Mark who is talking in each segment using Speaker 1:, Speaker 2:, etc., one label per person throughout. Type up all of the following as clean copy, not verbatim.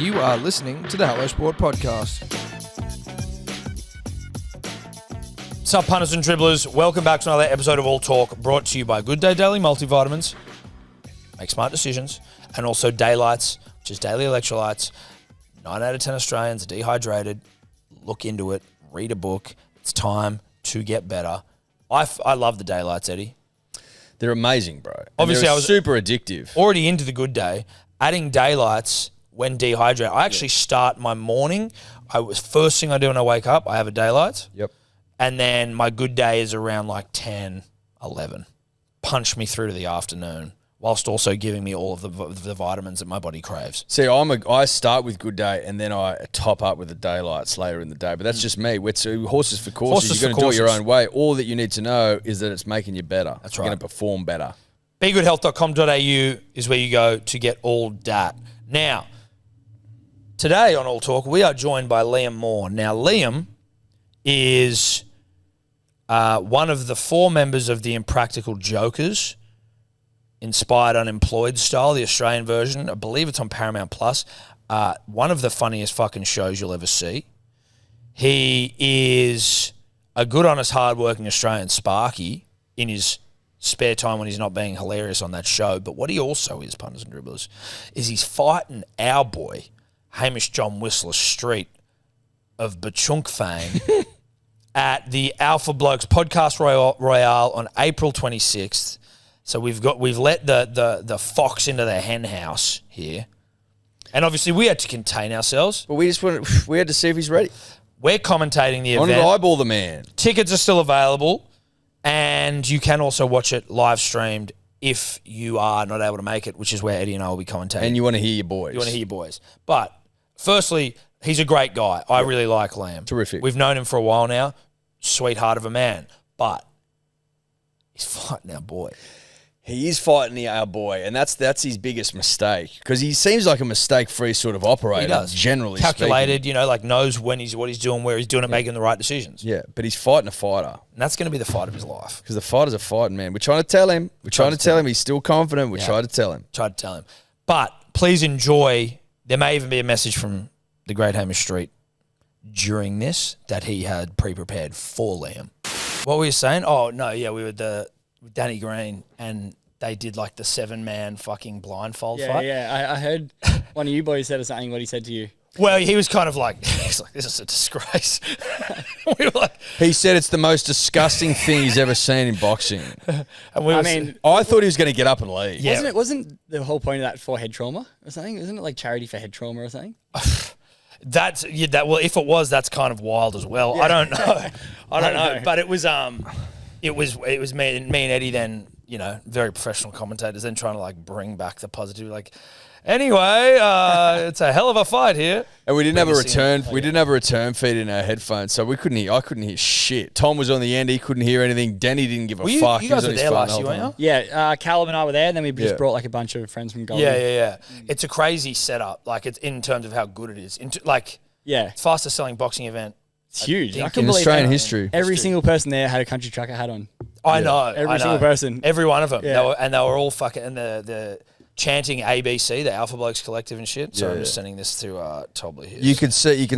Speaker 1: You are listening to the Hello Sport Podcast.
Speaker 2: Sup, punters and dribblers? Welcome back to another episode of All Talk, brought to you by Good Day Daily Multivitamins. Make smart decisions. And also Daylights, which is daily electrolytes. 9 out of 10 Australians are dehydrated. Look into it. Read a book. It's time to get better. I love the Daylights, Eddie.
Speaker 3: They're amazing, bro. And
Speaker 2: Obviously, I was
Speaker 3: super addictive.
Speaker 2: Already into the Good Day. Adding Daylights when dehydrated. I actually start my morning. First thing I do when I wake up, I have a Daylights.
Speaker 3: Yep.
Speaker 2: And then my Good Day is around like 10, 11. Punch me through to the afternoon, whilst also giving me all of the vitamins that my body craves.
Speaker 3: See, I start with Good Day and then I top up with the Daylights later in the day. But that's just me. It's horses for courses. You're going to do it your own way. All that you need to know is that it's making you better.
Speaker 2: That's
Speaker 3: You're
Speaker 2: right.
Speaker 3: going to perform better.
Speaker 2: BeGoodHealth.com.au is where you go to get all that. Now, today on All Talk, we are joined by Liam Moore. Now, Liam is one of the 4 members of the Impractical Jokers, inspired Unemployed Style, the Australian version. I believe it's on Paramount Plus. One of the funniest fucking shows you'll ever see. He is a good, honest, hard-working Australian Sparky in his spare time when he's not being hilarious on that show. But what he also is, punters and dribblers, is he's fighting our boy, Hamish John Whistler Street of Bachunk fame at the Alpha Blokes Podcast Royale on April 26th. So we've let the fox into the hen house here. And obviously we had to contain ourselves.
Speaker 3: But we had to see if he's ready.
Speaker 2: We're commentating the
Speaker 3: I wanted
Speaker 2: event.
Speaker 3: to eyeball the man.
Speaker 2: Tickets are still available. And you can also watch it live streamed if you are not able to make it, which is where Eddie and I will be commentating.
Speaker 3: And you want to hear your boys.
Speaker 2: You want to hear your boys. But firstly, he's a great guy. I really like Liam.
Speaker 3: Terrific.
Speaker 2: We've known him for a while now. Sweetheart of a man. But he's fighting our boy.
Speaker 3: He is fighting our boy, and that's his biggest mistake because he seems like a mistake-free sort of operator.
Speaker 2: He does.
Speaker 3: Generally
Speaker 2: calculated,
Speaker 3: speaking.
Speaker 2: like knows what he's doing, where he's doing it, making the right decisions.
Speaker 3: Yeah, but he's fighting a fighter.
Speaker 2: And that's going to be the fight of his life.
Speaker 3: Because the fighter's a fighting man. We're trying to tell him. He's still confident. We're trying to tell him.
Speaker 2: Tried to tell him. But please enjoy. There may even be a message from the great Hamish Street during this that he had pre-prepared for Liam. What were you saying? Oh, no, yeah, we were with Danny Green and they did like the 7-man fucking blindfold fight.
Speaker 4: Yeah, I heard one of you boys said something, what he said to you.
Speaker 2: Well, he was kind of like, he's like, this is a disgrace. We were like,
Speaker 3: He said it's the most disgusting thing he's ever seen in boxing.
Speaker 2: and we
Speaker 4: I
Speaker 2: were-
Speaker 4: mean,
Speaker 3: I thought he was going to get up and leave.
Speaker 2: Yeah.
Speaker 4: wasn't the whole point of that for head trauma or something? Isn't it like charity for head trauma or something?
Speaker 2: well, if it was, that's kind of wild as well. Yeah. I don't know. I don't know. But it was me and Eddie then, very professional commentators then trying to like bring back the positivity. Like, anyway, it's a hell of a fight here.
Speaker 3: And we didn't have a return. We didn't have a return feed in our headphones, so I couldn't hear shit. Tom was on the end. He couldn't hear anything. Danny didn't give a fuck.
Speaker 2: You
Speaker 3: He was
Speaker 2: guys
Speaker 3: on
Speaker 2: were
Speaker 3: his
Speaker 2: there
Speaker 3: phone
Speaker 2: last
Speaker 3: the
Speaker 2: year,
Speaker 3: whole
Speaker 2: weren't
Speaker 3: time.
Speaker 2: you?
Speaker 4: Yeah, Callum and I were there, and then we just
Speaker 3: Yeah.
Speaker 4: brought like a bunch of friends from Goldie.
Speaker 2: Yeah. It's a crazy setup. Like, it's in terms of how good it is.
Speaker 4: Yeah,
Speaker 2: It's fastest selling boxing event.
Speaker 4: it's huge. I
Speaker 2: think
Speaker 4: couldn't
Speaker 3: In
Speaker 4: believe
Speaker 3: Australian
Speaker 4: how
Speaker 3: history.
Speaker 4: every single person there had a country trucker hat on.
Speaker 2: I know.
Speaker 4: Every single person.
Speaker 2: Every one of them.
Speaker 4: Yeah.
Speaker 2: They were all fucking, and the chanting ABC, the Alpha Blokes Collective and shit. So
Speaker 3: Yeah,
Speaker 2: I'm just
Speaker 3: yeah.
Speaker 2: sending this to Tobley here.
Speaker 3: You can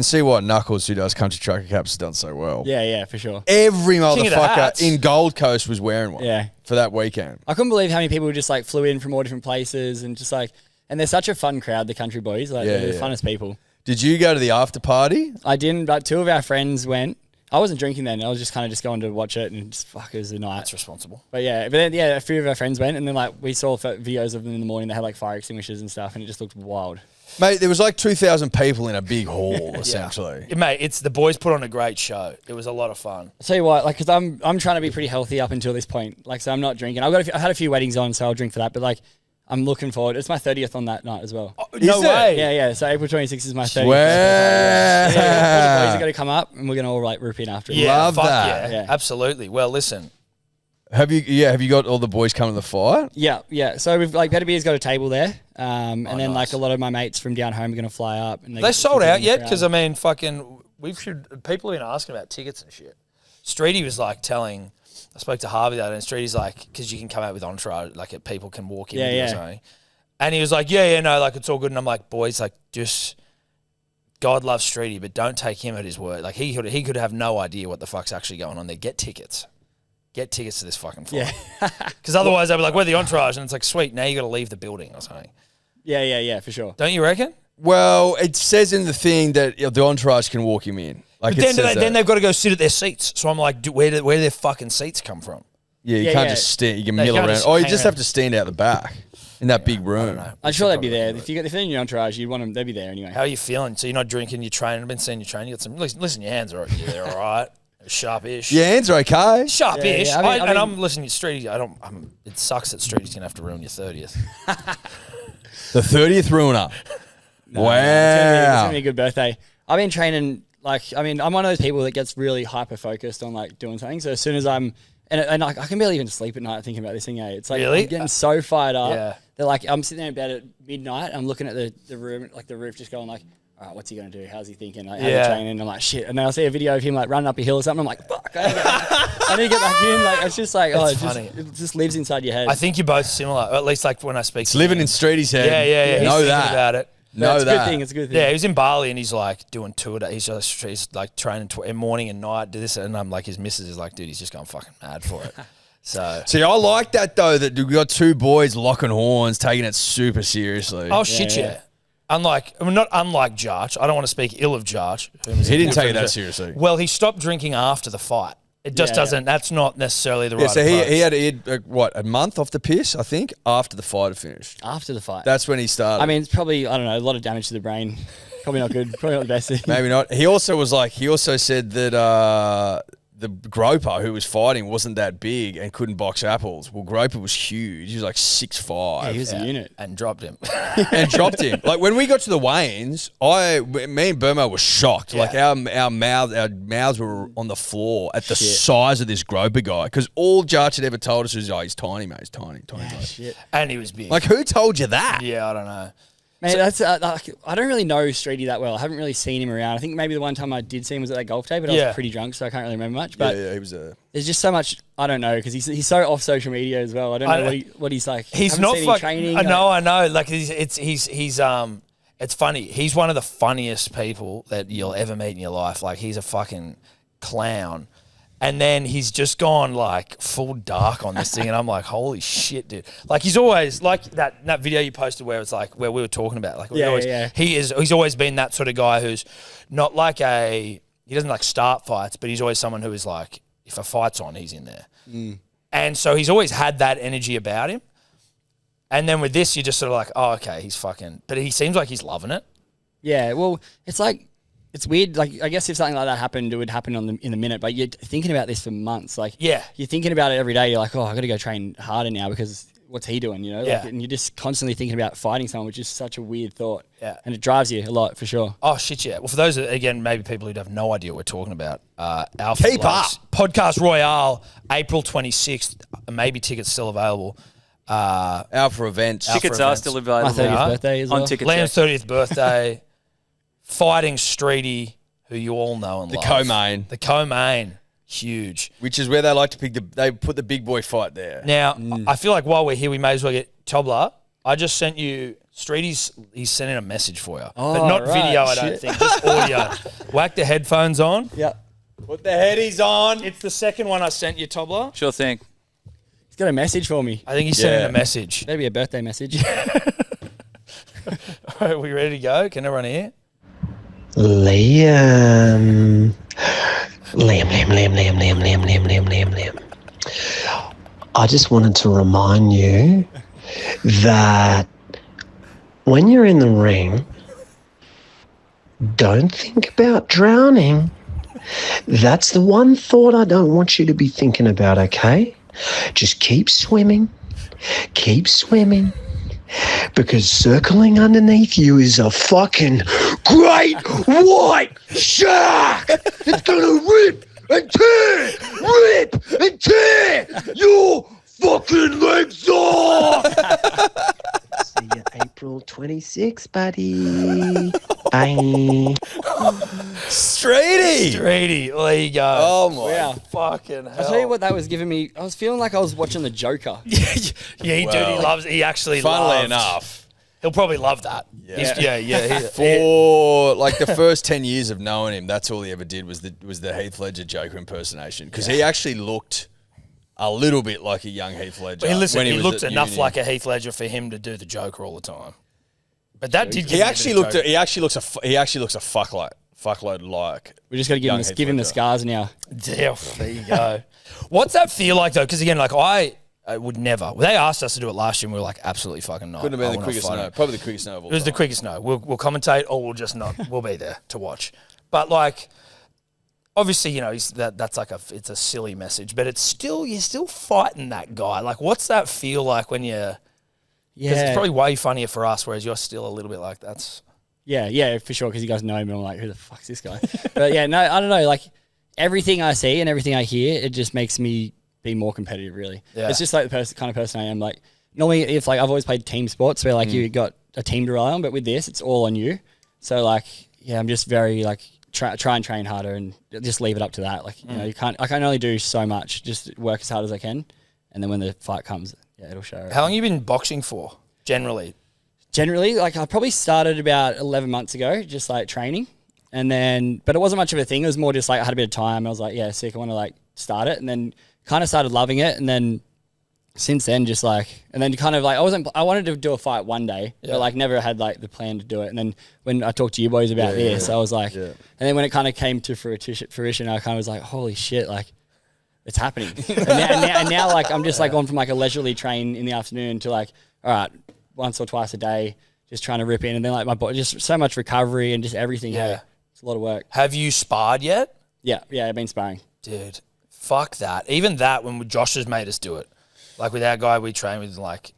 Speaker 3: see why Knuckles, who does country trucker caps, has done so well.
Speaker 4: Yeah, for sure.
Speaker 3: Every
Speaker 2: King of the hats.
Speaker 3: motherfucker in Gold Coast was wearing one.
Speaker 4: Yeah.
Speaker 3: For that weekend.
Speaker 4: I couldn't believe how many people just like flew in from all different places and just like, and they're such a fun crowd, the country boys. Like,
Speaker 3: Yeah,
Speaker 4: they're the
Speaker 3: yeah.
Speaker 4: funnest people.
Speaker 3: Did you go to the after party?
Speaker 4: I didn't, but 2 of our friends went. I wasn't drinking then. I was just kind of just going to watch it and just it was a night.
Speaker 2: That's responsible.
Speaker 4: But then a few of our friends went, and then like we saw videos of them in the morning. They had like fire extinguishers and stuff, and it just looked wild.
Speaker 3: Mate, there was like 2,000 people in a big hall, essentially.
Speaker 2: Yeah, mate, it's the boys put on a great show. It was a lot of fun.
Speaker 4: I'll tell you what, like, because I'm trying to be pretty healthy up until this point. Like, so I'm not drinking. I've had a few weddings on, so I'll drink for that. But like, I'm looking forward. It's my 30th on that night as well.
Speaker 2: No
Speaker 3: it?
Speaker 2: way.
Speaker 4: Yeah. So April 26th is my 30th.
Speaker 3: Swear.
Speaker 4: Yeah. All the boys are going to come up, and we're going to all like roop in after.
Speaker 2: Yeah,
Speaker 3: Love
Speaker 2: fuck
Speaker 3: that.
Speaker 2: Yeah,
Speaker 4: Yeah.
Speaker 2: absolutely. Well, listen.
Speaker 3: Have you got all the boys coming to the fight?
Speaker 4: Yeah. So we've like Better Beer's got a table there, and then
Speaker 2: nice.
Speaker 4: like a lot of my mates from down home are going to fly up. And
Speaker 2: They sold out yet? Because, I mean, fucking, people have been asking about tickets and shit. Streety was like telling, I spoke to Harvey the other day, and Streety's like, because you can come out with entourage, like people can walk in with you or something. And he was like, no, like it's all good. And I'm like, boys, like just God loves Streety, but don't take him at his word. Like he could have no idea what the fuck's actually going on there. Get tickets. Get tickets to this fucking fight. Because otherwise they'll be like, we're the entourage. And it's like, sweet, now you got to leave the building or something.
Speaker 4: Yeah, for sure.
Speaker 2: Don't you reckon?
Speaker 3: Well, it says in the thing that the entourage can walk him in. Like,
Speaker 2: But then they've got to go sit at their seats. So I'm like, where do their fucking seats come from?
Speaker 3: Yeah, you can't just stand. You can mill
Speaker 2: can't
Speaker 3: around.
Speaker 2: just
Speaker 3: Oh, you
Speaker 2: hang
Speaker 3: just
Speaker 2: around.
Speaker 3: have to stand out the back in that big room.
Speaker 4: I'm sure they'd be there. If they're in your entourage, you'd want them. They'd be there anyway.
Speaker 2: How are you feeling? So you're not drinking, you're training. I've been seeing you training. You got some. Listen, your hands are they're all right. Sharp-ish.
Speaker 3: Your hands are okay.
Speaker 2: Sharp-ish.
Speaker 4: Yeah, I mean-
Speaker 2: I'm listening to Streety. It sucks that Streety's gonna have to ruin your 30th.
Speaker 3: The 30th ruiner.
Speaker 4: No,
Speaker 3: Wow.
Speaker 4: It's gonna be a good birthday. I've been training. I'm one of those people that gets really hyper focused on like doing something. So as soon as I'm and I can barely even sleep at night thinking about this thing. It's like
Speaker 2: Really?
Speaker 4: I'm getting so fired up.
Speaker 2: Yeah.
Speaker 4: That like I'm sitting there in bed at midnight. I'm looking at the room, like the roof, just going like, all right, what's he gonna do? How's he thinking? Like, how's he training? And I'm like, shit. And then I'll see a video of him like running up a hill or something. I'm like, fuck, I need to get back in. Like it's just like, it just lives inside your head.
Speaker 2: I think you're both similar, or at least like when I speak.
Speaker 3: It's living in Streety's head.
Speaker 2: Yeah. He's
Speaker 3: Know
Speaker 2: thinking
Speaker 3: that.
Speaker 2: about it.
Speaker 3: Know
Speaker 4: it's a
Speaker 3: that.
Speaker 4: good thing. It's a good thing.
Speaker 2: Yeah, he was in Bali and he's like doing tour day. He's like training morning and night, do this, and I'm like, his missus is like, dude, he's just going fucking mad for it. So
Speaker 3: See, I like that though. That we've got two boys locking horns, taking it super seriously.
Speaker 2: oh shit, yeah. Not unlike Jarch. I don't want to speak ill of Jarch.
Speaker 3: He didn't take it that seriously.
Speaker 2: Well, he stopped drinking after the fight. It just doesn't. That's not necessarily the right.
Speaker 3: So
Speaker 2: approach.
Speaker 3: he had what, a month off the piss, I think, after the fight had finished.
Speaker 4: After the fight.
Speaker 3: That's when he started.
Speaker 4: I mean, it's probably, I don't know, a lot of damage to the brain. Probably not good. Probably not the best thing.
Speaker 3: Maybe not. He also said that the Groper who was fighting wasn't that big and couldn't box apples. Well, Groper was huge. He was like 6'5".
Speaker 4: Yeah, he was a unit.
Speaker 2: and dropped him.
Speaker 3: And dropped him. Like when we got to the weigh-ins, me and Burmo were shocked.
Speaker 2: Yeah.
Speaker 3: Like our mouths were on the floor at the size of this Groper guy. Because all Jarch had ever told us was, oh, he's tiny, mate. He's tiny.
Speaker 4: Shit.
Speaker 2: And he was big.
Speaker 3: Like who told you that?
Speaker 2: yeah, I don't know.
Speaker 4: Mate, that's I don't really know Streety that well. I haven't really seen him around. I think maybe the one time I did see him was at that golf day, but I was pretty drunk, so I can't really remember much. But
Speaker 3: Yeah, he was a...
Speaker 4: there's just so much I don't know because he's so off social media as well. I don't know what he's like.
Speaker 2: He's
Speaker 4: Haven't
Speaker 2: not
Speaker 4: seen any
Speaker 2: fucking.
Speaker 4: training.
Speaker 2: I know. Like it's funny. He's one of the funniest people that you'll ever meet in your life. Like he's a fucking clown. And then he's just gone like full dark on this thing, and I'm like, holy shit, dude! Like he's always like that video you posted where it's like where we were talking about, like he's always been that sort of guy who's not like he doesn't like start fights, but he's always someone who is like, if a fight's on, he's in there, and so he's always had that energy about him. And then with this, you're just sort of like, oh, okay, he's fucking, but he seems like he's loving it.
Speaker 4: Yeah, well, it's like. It's weird. Like, I guess if something like that happened, it would happen in the minute. But you're thinking about this for months. Like, you're thinking about it every day. You're like, oh, I got to go train harder now because what's he doing? You know, like, and you're just constantly thinking about fighting someone, which is such a weird thought.
Speaker 2: Yeah,
Speaker 4: and it drives you a lot for sure.
Speaker 2: Oh shit, yeah. Well, for those again, maybe people who have no idea what we're talking about, Alpha
Speaker 3: Keep
Speaker 2: Blokes,
Speaker 3: up.
Speaker 2: Podcast Royale, April 26th. Maybe tickets still available.
Speaker 3: Alpha events.
Speaker 5: Tickets are still available.
Speaker 4: My 30th birthday as well.
Speaker 5: on ticket.
Speaker 2: Liam's 30th birthday. Fighting Streety, who you all know and
Speaker 3: The
Speaker 2: love.
Speaker 3: co-main.
Speaker 2: The co-main. Huge.
Speaker 3: Which is where they like to pick they put the big boy fight there.
Speaker 2: Now, I feel like while we're here, we may as well get Tobler. I just sent you he's sending a message for you.
Speaker 4: Oh,
Speaker 2: but not
Speaker 4: right.
Speaker 2: video, I don't think. Just audio. Whack the headphones on.
Speaker 4: Yeah.
Speaker 3: Put the headies on.
Speaker 2: It's the second one I sent you, Tobler.
Speaker 5: Sure thing.
Speaker 4: He's got a message for me.
Speaker 2: I think he's sending
Speaker 3: Yeah.
Speaker 2: a message.
Speaker 4: Maybe a birthday message.
Speaker 2: All right, we ready to go? Can everyone hear?
Speaker 6: Liam. I just wanted to remind you that when you're in the ring, don't think about drowning. That's the one thought I don't want you to be thinking about, okay? Just keep swimming. Keep swimming. Because circling underneath you is a fucking great white shark that's gonna rip and tear your fucking legs off. See you April 26th, buddy. Bye.
Speaker 2: Streety. There you go.
Speaker 3: Oh my
Speaker 4: Wow.
Speaker 2: Fucking hell.
Speaker 4: I'll tell you what that was giving me. I was feeling like I was watching the Joker.
Speaker 2: Yeah, he
Speaker 3: Well,
Speaker 2: actually
Speaker 3: Funnily
Speaker 2: loved.
Speaker 3: enough,
Speaker 2: He'll probably love that. Yeah.
Speaker 3: For like the first 10 years of knowing him, that's all he ever did was the Heath Ledger Joker impersonation. Because he actually looked a little bit like a young Heath Ledger.
Speaker 2: Listen, he looked enough like a Heath Ledger for him to do the Joker all the time. But that did.
Speaker 3: He actually looks a fuckload like.
Speaker 4: We just got to give him the scars now.
Speaker 2: Yeah, there you go. What's that feel like though? Because again, like I would never. They asked us to do it last year, and we were like, absolutely fucking not.
Speaker 3: Couldn't have been the quickest no. Probably the quickest no of all.
Speaker 2: It was the quickest no. We'll commentate, or we'll just not. We'll be there to watch. But like, obviously, you know, that's like it's a silly message, but you're still fighting that guy. Like, what's that feel like when you're? Because it's probably way funnier for us, whereas you're still a little bit like that's.
Speaker 4: Yeah, for sure. Because you guys know him, and I'm like, who the fuck's this guy? But yeah, no, I don't know. Like everything I see and everything I hear, it just makes me be more competitive. Really, it's just like the kind of person I am. Like normally, if like I've always played team sports where like you got a team to rely on, but with this, it's all on you. So like, yeah, I'm just very like try and train harder and just leave it up to that. Like you know, I can only do so much. Just work as hard as I can, and then when the fight comes. Yeah, it'll show.
Speaker 2: How long have you been boxing for, generally?
Speaker 4: Generally, like I probably started about 11 months ago, just like training. And then, but it wasn't much of a thing. It was more just like I had a bit of time. I was like, yeah, sick. I want to like start it. And then kind of started loving it. And then since then, just like, and then kind of like, I wanted to do a fight one day, but like never had like the plan to do it. And then when I talked to you boys about this, I was like, and then when it kind of came to fruition, I kind of was like, holy shit, like, it's happening. and now, like, I'm just, like, gone from, like, a leisurely train in the afternoon to, like, all right, once or twice a day, just trying to rip in. And then, like, my body, just so much recovery and just everything. Yeah. It's a lot of work.
Speaker 2: Have you sparred yet?
Speaker 4: Yeah, I've been sparring.
Speaker 2: Dude, fuck that. Even that, when Josh has made us do it. Like, with our guy we train with, like,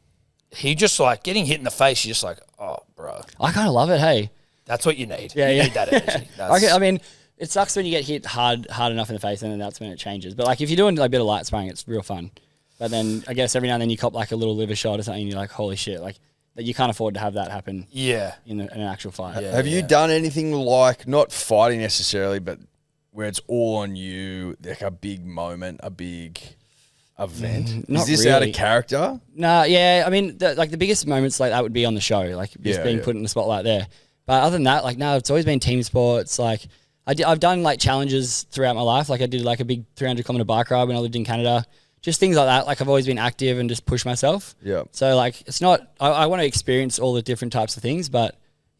Speaker 2: he just, like, getting hit in the face, you're just like, oh, bro.
Speaker 4: I kind of love it, hey.
Speaker 2: That's what you need. Yeah, you need that energy.
Speaker 4: I mean... It sucks when you get hit hard enough in the face, and then that's when it changes. But like if you're doing like a bit of light sparring, it's real fun. But then I guess every now and then you cop like a little liver shot or something, and you're like, holy shit, like that you can't afford to have that happen.
Speaker 2: Yeah,
Speaker 4: in an actual fight.
Speaker 3: Yeah, have you done anything like not fighting necessarily, but where it's all on you, like a big moment, a big event? Is this really out of character?
Speaker 4: Nah, yeah. I mean, the biggest moments like that would be on the show, like just being put in the spotlight there. But other than that, like no, it's always been team sports, like. I've done like challenges throughout my life. Like I did like a big 300-kilometer bike ride when I lived in Canada. Just things like that. Like I've always been active and just push myself.
Speaker 3: Yeah.
Speaker 4: So like it's not. I want to experience all the different types of things, but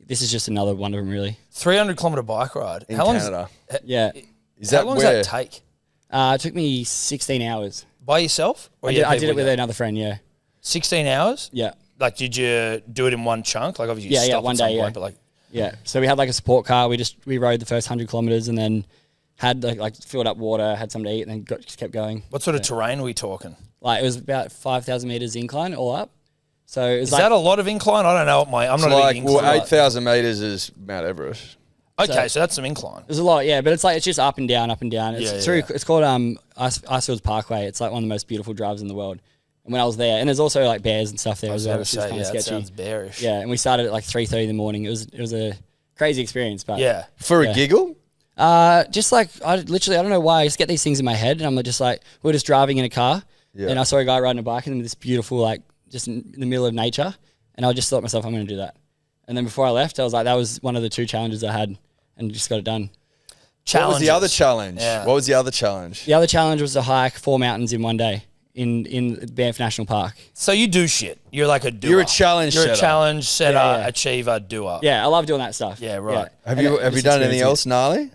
Speaker 4: this is just another one of them. Really.
Speaker 2: 300-kilometer bike ride
Speaker 3: in Canada.
Speaker 4: Yeah.
Speaker 2: How long does that take?
Speaker 4: It took me 16 hours.
Speaker 2: By yourself?
Speaker 4: Or I did it with another friend. Yeah.
Speaker 2: 16 hours?
Speaker 4: Yeah.
Speaker 2: Like did you do it in one chunk? Like obviously you stopped
Speaker 4: one
Speaker 2: at some
Speaker 4: day.
Speaker 2: point, but like.
Speaker 4: Yeah, so we had like a support car. We rode the first 100 kilometers and then had like filled up water, had something to eat, and then just kept going.
Speaker 2: What sort of terrain are we talking?
Speaker 4: Like it was about 5,000 meters incline all up. So it was
Speaker 2: that a lot of incline? I don't know. I'm not
Speaker 3: like,
Speaker 2: a big incline.
Speaker 3: Well, 8,000 meters is Mount Everest.
Speaker 2: Okay, so that's some incline.
Speaker 4: There's a lot, yeah, but it's just up and down, up and down. It's called Icefields Parkway. It's like one of the most beautiful drives in the world. And when I was there, and there's also like bears and stuff there as well, which is kind of sketchy.
Speaker 2: That sounds bearish.
Speaker 4: Yeah, and we started at like 3:30 in the morning. It was a crazy experience, but
Speaker 3: for a giggle.
Speaker 4: Just like I don't know why I just get these things in my head, and I'm just like we're just driving in a car, and I saw a guy riding a bike in this beautiful like just in the middle of nature, and I just thought to myself I'm going to do that. And then before I left, I was like that was one of the 2 challenges I had, and just got it done.
Speaker 3: What was the other challenge? Yeah. What was the other challenge?
Speaker 4: The other challenge was to hike 4 mountains in one day. In Banff National Park.
Speaker 2: So you do shit. You're like a doer.
Speaker 3: You're a challenge setter.
Speaker 2: You're a challenge setter, achiever, doer.
Speaker 4: Yeah, I love doing that stuff.
Speaker 2: Yeah, right.
Speaker 3: Yeah. Have you done anything else gnarly?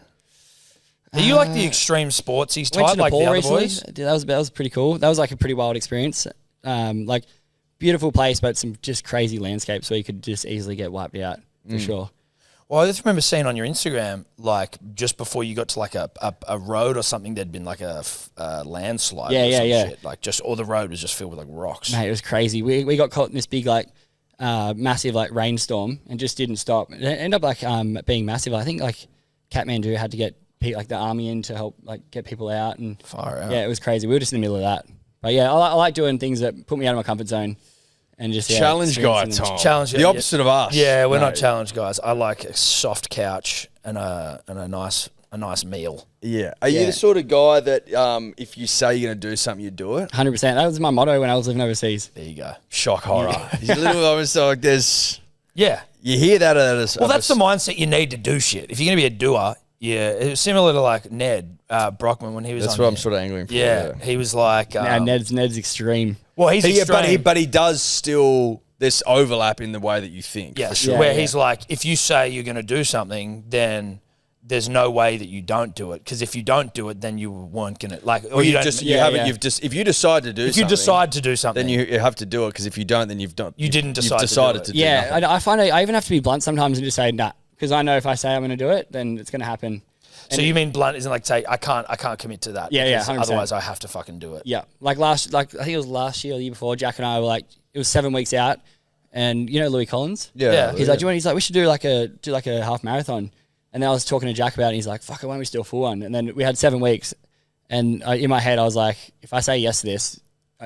Speaker 2: Are you like the extreme sportsy type like the other recently. Boys?
Speaker 4: That was pretty cool. That was like a pretty wild experience. Like beautiful place, but some just crazy landscapes where you could just easily get wiped out for sure.
Speaker 2: Well, I just remember seeing on your Instagram, like just before you got to like a road or something, there'd been like a landslide. Shit. Like just all the road was just filled with like rocks.
Speaker 4: Mate, it was crazy. We got caught in this big like massive like rainstorm and just didn't stop. It ended up like being massive. I think like Kathmandu had to get like the army in to help like get people out and
Speaker 2: far out.
Speaker 4: Yeah, it was crazy. We were just in the middle of that. But yeah, I like doing things that put me out of my comfort zone. And just
Speaker 3: challenge guy, Tom.
Speaker 2: Challenge,
Speaker 3: the opposite of us.
Speaker 2: Yeah, we're not challenge guys. I like a soft couch and a nice meal.
Speaker 3: Yeah. Are you the sort of guy that if you say you're going to do something, you do it?
Speaker 4: 100%. That was my motto when I was living overseas.
Speaker 2: There you go.
Speaker 3: Shock horror. He's a little. I was like, there's.
Speaker 2: Yeah.
Speaker 3: You hear that as
Speaker 2: well, that's the mindset you need to do shit. If you're going to be a doer, it's similar to like Ned Brockman when he was.
Speaker 3: That's
Speaker 2: on
Speaker 3: what I'm
Speaker 2: there.
Speaker 3: sort of angling for.
Speaker 2: Yeah, he was like.
Speaker 4: Ned's extreme.
Speaker 2: Well, he's extreme.
Speaker 3: but he does still. There's overlap in the way that you think.
Speaker 2: Yeah,
Speaker 3: for sure.
Speaker 2: where he's like, if you say you're going to do something, then there's no way that you don't do it. Because if you don't do it, then you weren't going to like. Or
Speaker 3: if you decide to do
Speaker 2: if you decide to do something,
Speaker 3: then you have to do it. Because if you don't, then you've done.
Speaker 2: You didn't decide.
Speaker 3: You've decided
Speaker 2: to
Speaker 3: do
Speaker 2: it.
Speaker 3: nothing.
Speaker 4: I find I even have to be blunt sometimes and just say nah, because I know if I say I'm going to do it, then it's going to happen.
Speaker 2: So you mean blunt isn't like say I can't commit to that.
Speaker 4: Yeah,
Speaker 2: 100%. Otherwise, I have to fucking do it.
Speaker 4: Yeah, I think it was last year or the year before. Jack and I were like, it was 7 weeks out, and you know Louis Collins.
Speaker 2: Yeah.
Speaker 4: He's like, we should do like a half marathon. And then I was talking to Jack about it, and he's like, fuck, why don't we still full one? And then we had 7 weeks, and in my head I was like, if I say yes to this,